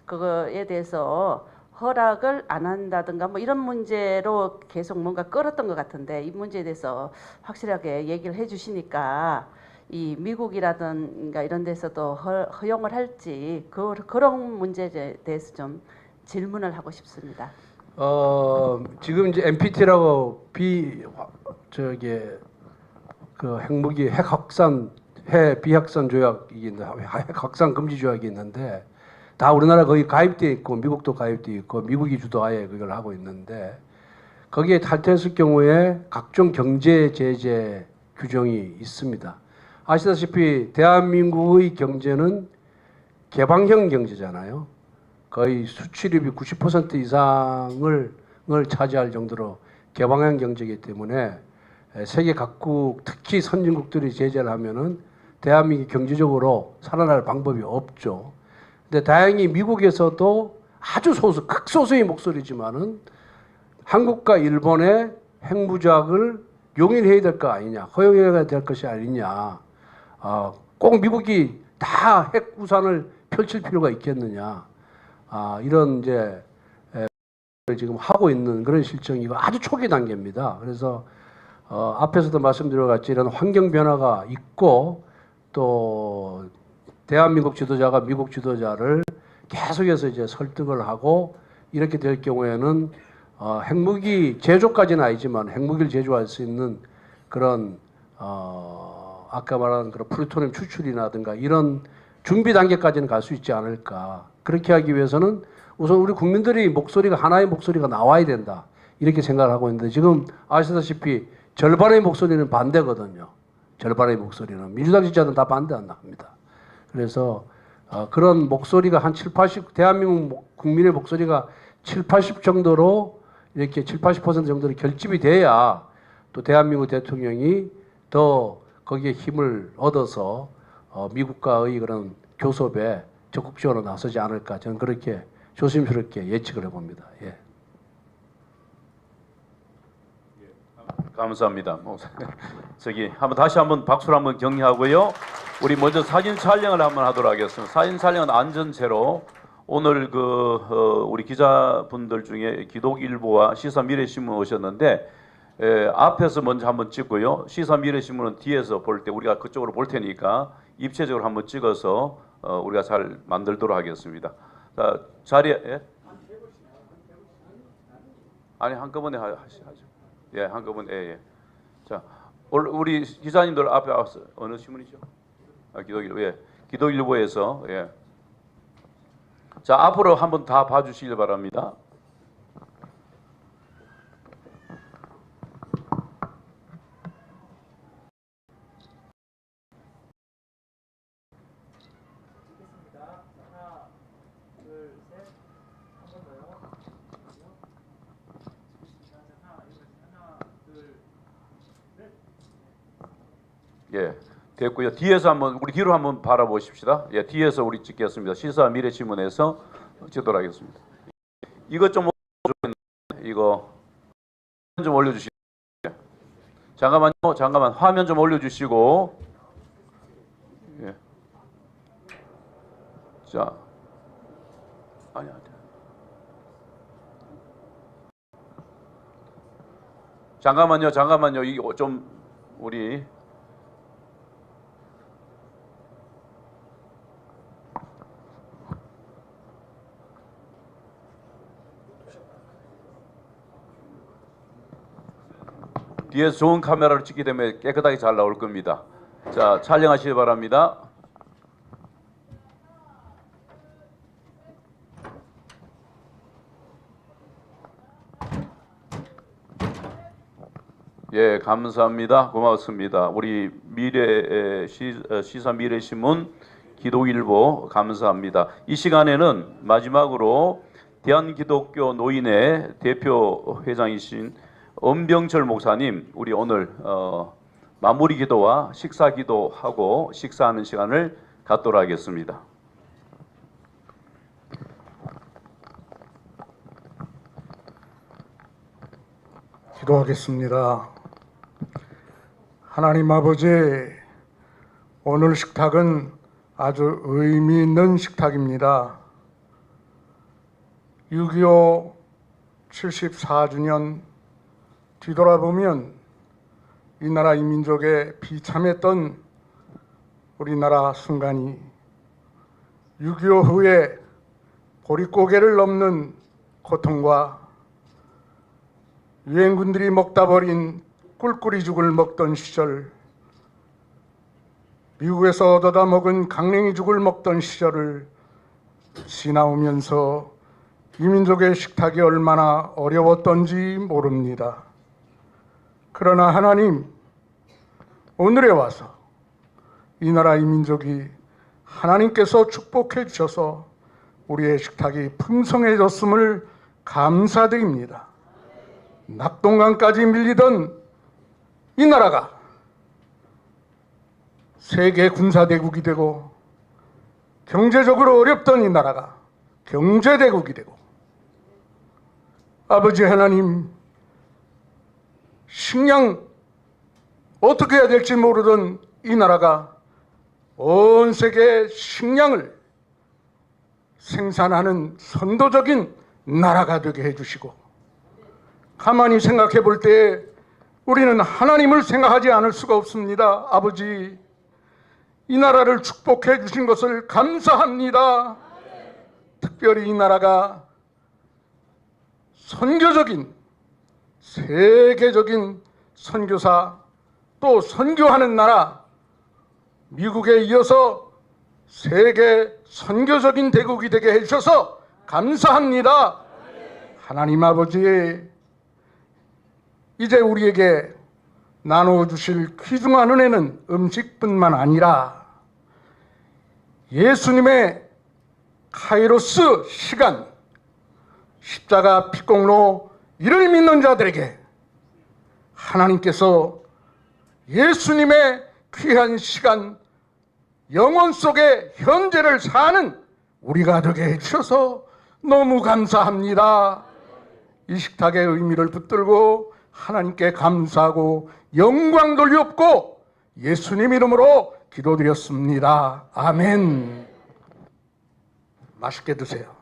그거에 대해서 허락을 안 한다든가 뭐 이런 문제로 계속 뭔가 끌었던 것 같은데, 이 문제에 대해서 확실하게 얘기를 해주시니까 이 미국이라든가 이런 데서도 허용을 할지 그런 문제에 대해서 좀 질문을 하고 싶습니다. 지금 이제 NPT라고 그 핵무기 핵 비확산 조약이 있는데 핵 확산 금지 조약이 있는데 다 우리나라 거의 가입돼 있고 미국도 가입돼 있고 미국이 주도하에 그걸 하고 있는데 거기에 탈퇴했을 경우에 각종 경제 제재 규정이 있습니다. 아시다시피 대한민국의 경제는 개방형 경제잖아요. 거의 수출입이 90% 이상을 차지할 정도로 개방형 경제이기 때문에 세계 각국 특히 선진국들이 제재를 하면은 대한민국이 경제적으로 살아날 방법이 없죠. 근데 다행히 미국에서도 아주 극소수의 목소리지만은 한국과 일본의 핵무작을 용인해야 될 거 아니냐, 허용해야 될 것이 아니냐. 꼭 미국이 다 핵 우산을 펼칠 필요가 있겠느냐. 이런 이제 지금 하고 있는 그런 실정이고 아주 초기 단계입니다. 그래서 앞에서도 말씀드린 것 같이 이런 환경 변화가 있고 또 대한민국 지도자가 미국 지도자를 계속해서 이제 설득을 하고 이렇게 될 경우에는 핵무기 제조까지는 아니지만 핵무기를 제조할 수 있는 그런 아까 말한 그런 플루토늄 추출이라든가 이런 준비 단계까지는 갈 수 있지 않을까. 그렇게 하기 위해서는 우선 우리 국민들이 목소리가 하나의 목소리가 나와야 된다. 이렇게 생각을 하고 있는데 지금 아시다시피 절반의 목소리는 반대거든요. 절반의 목소리는 민주당 지지자들은 다 반대한다 합니다. 그래서 그런 목소리가 한 7, 80 대한민국 국민의 목소리가 7, 80 정도로 이렇게 7, 80% 정도로 결집이 돼야 또 대한민국 대통령이 더 거기에 힘을 얻어서 미국과의 그런 교섭에 적극적으로 나서지 않을까 저는 그렇게 조심스럽게 예측을 해봅니다. 예. 감사합니다. 한번 다시 한번 박수를 한번 격려하고요. 우리 먼저 사진 촬영을 한번 하도록 하겠습니다. 사진 촬영은 안전제로 오늘 우리 기자분들 중에 기독일보와 시사미래신문 오셨는데 앞에서 먼저 한번 찍고요. 시사미래신문은 뒤에서 볼 때 우리가 그쪽으로 볼 테니까 입체적으로 한번 찍어서 우리가 잘 만들도록 하겠습니다. 자, 자리에 아니 한꺼번에 하죠. 예, 한꺼번에 예. 자, 우리 기자님들 앞에 어느 신문이죠? 기독일보. 예, 기독일보에서 예. 자, 앞으로 한번 다 봐주시길 바랍니다. 예, 됐고요. 뒤에서 한번 우리 뒤로 한번 바라보십시다. 예, 뒤에서 우리 찍겠습니다. 시사 미래신문에서 찍도록 하겠습니다. 이것 좀 이거 좀 올려주시고 잠깐만 화면 좀 올려주시고 예. 자, 아니야. 잠깐만요. 이거 좀 우리 뒤에서 좋은 카메라로 찍기 때문에 깨끗하게 잘 나올 겁니다. 자, 촬영하시기 바랍니다. 예, 감사합니다. 고맙습니다. 우리 시사 미래신문 기독일보 감사합니다. 이 시간에는 마지막으로 대한기독교 노인의 대표 회장이신 엄병철 목사님, 우리 오늘 마무리 기도와 식사 기도하고 식사하는 시간을 갖도록 하겠습니다. 기도하겠습니다. 하나님 아버지, 오늘 식탁은 아주 의미 있는 식탁입니다. 6.25 74주년 뒤돌아보면 이 나라 이 민족의 비참했던 우리나라 순간이 6.25 후에 보릿고개를 넘는 고통과 유엔군들이 먹다 버린 꿀꿀이죽을 먹던 시절, 미국에서 얻어다 먹은 강냉이죽을 먹던 시절을 지나오면서 이민족의 식탁이 얼마나 어려웠던지 모릅니다. 그러나 하나님, 오늘에 와서 이 나라 이민족이 하나님께서 축복해 주셔서 우리의 식탁이 풍성해졌음을 감사드립니다. 낙동강까지 밀리던 이 나라가 세계 군사대국이 되고, 경제적으로 어렵던 이 나라가 경제대국이 되고, 아버지 하나님, 식량 어떻게 해야 될지 모르던 이 나라가 온 세계 식량을 생산하는 선도적인 나라가 되게 해주시고, 가만히 생각해 볼 때 우리는 하나님을 생각하지 않을 수가 없습니다. 아버지, 이 나라를 축복해 주신 것을 감사합니다. 특별히 이 나라가 선교적인, 세계적인 선교사, 또 선교하는 나라, 미국에 이어서 세계 선교적인 대국이 되게 해주셔서 감사합니다. 하나님 아버지, 이제 우리에게 나눠주실 귀중한 은혜는 음식뿐만 아니라 예수님의 카이로스 시간, 십자가 피공로 이를 믿는 자들에게 하나님께서 예수님의 귀한 시간, 영혼 속의 현재를 사는 우리가 되게 해주셔서 너무 감사합니다. 이 식탁의 의미를 붙들고 하나님께 감사하고 영광 돌리옵고 예수님 이름으로 기도드렸습니다. 아멘. 맛있게 드세요.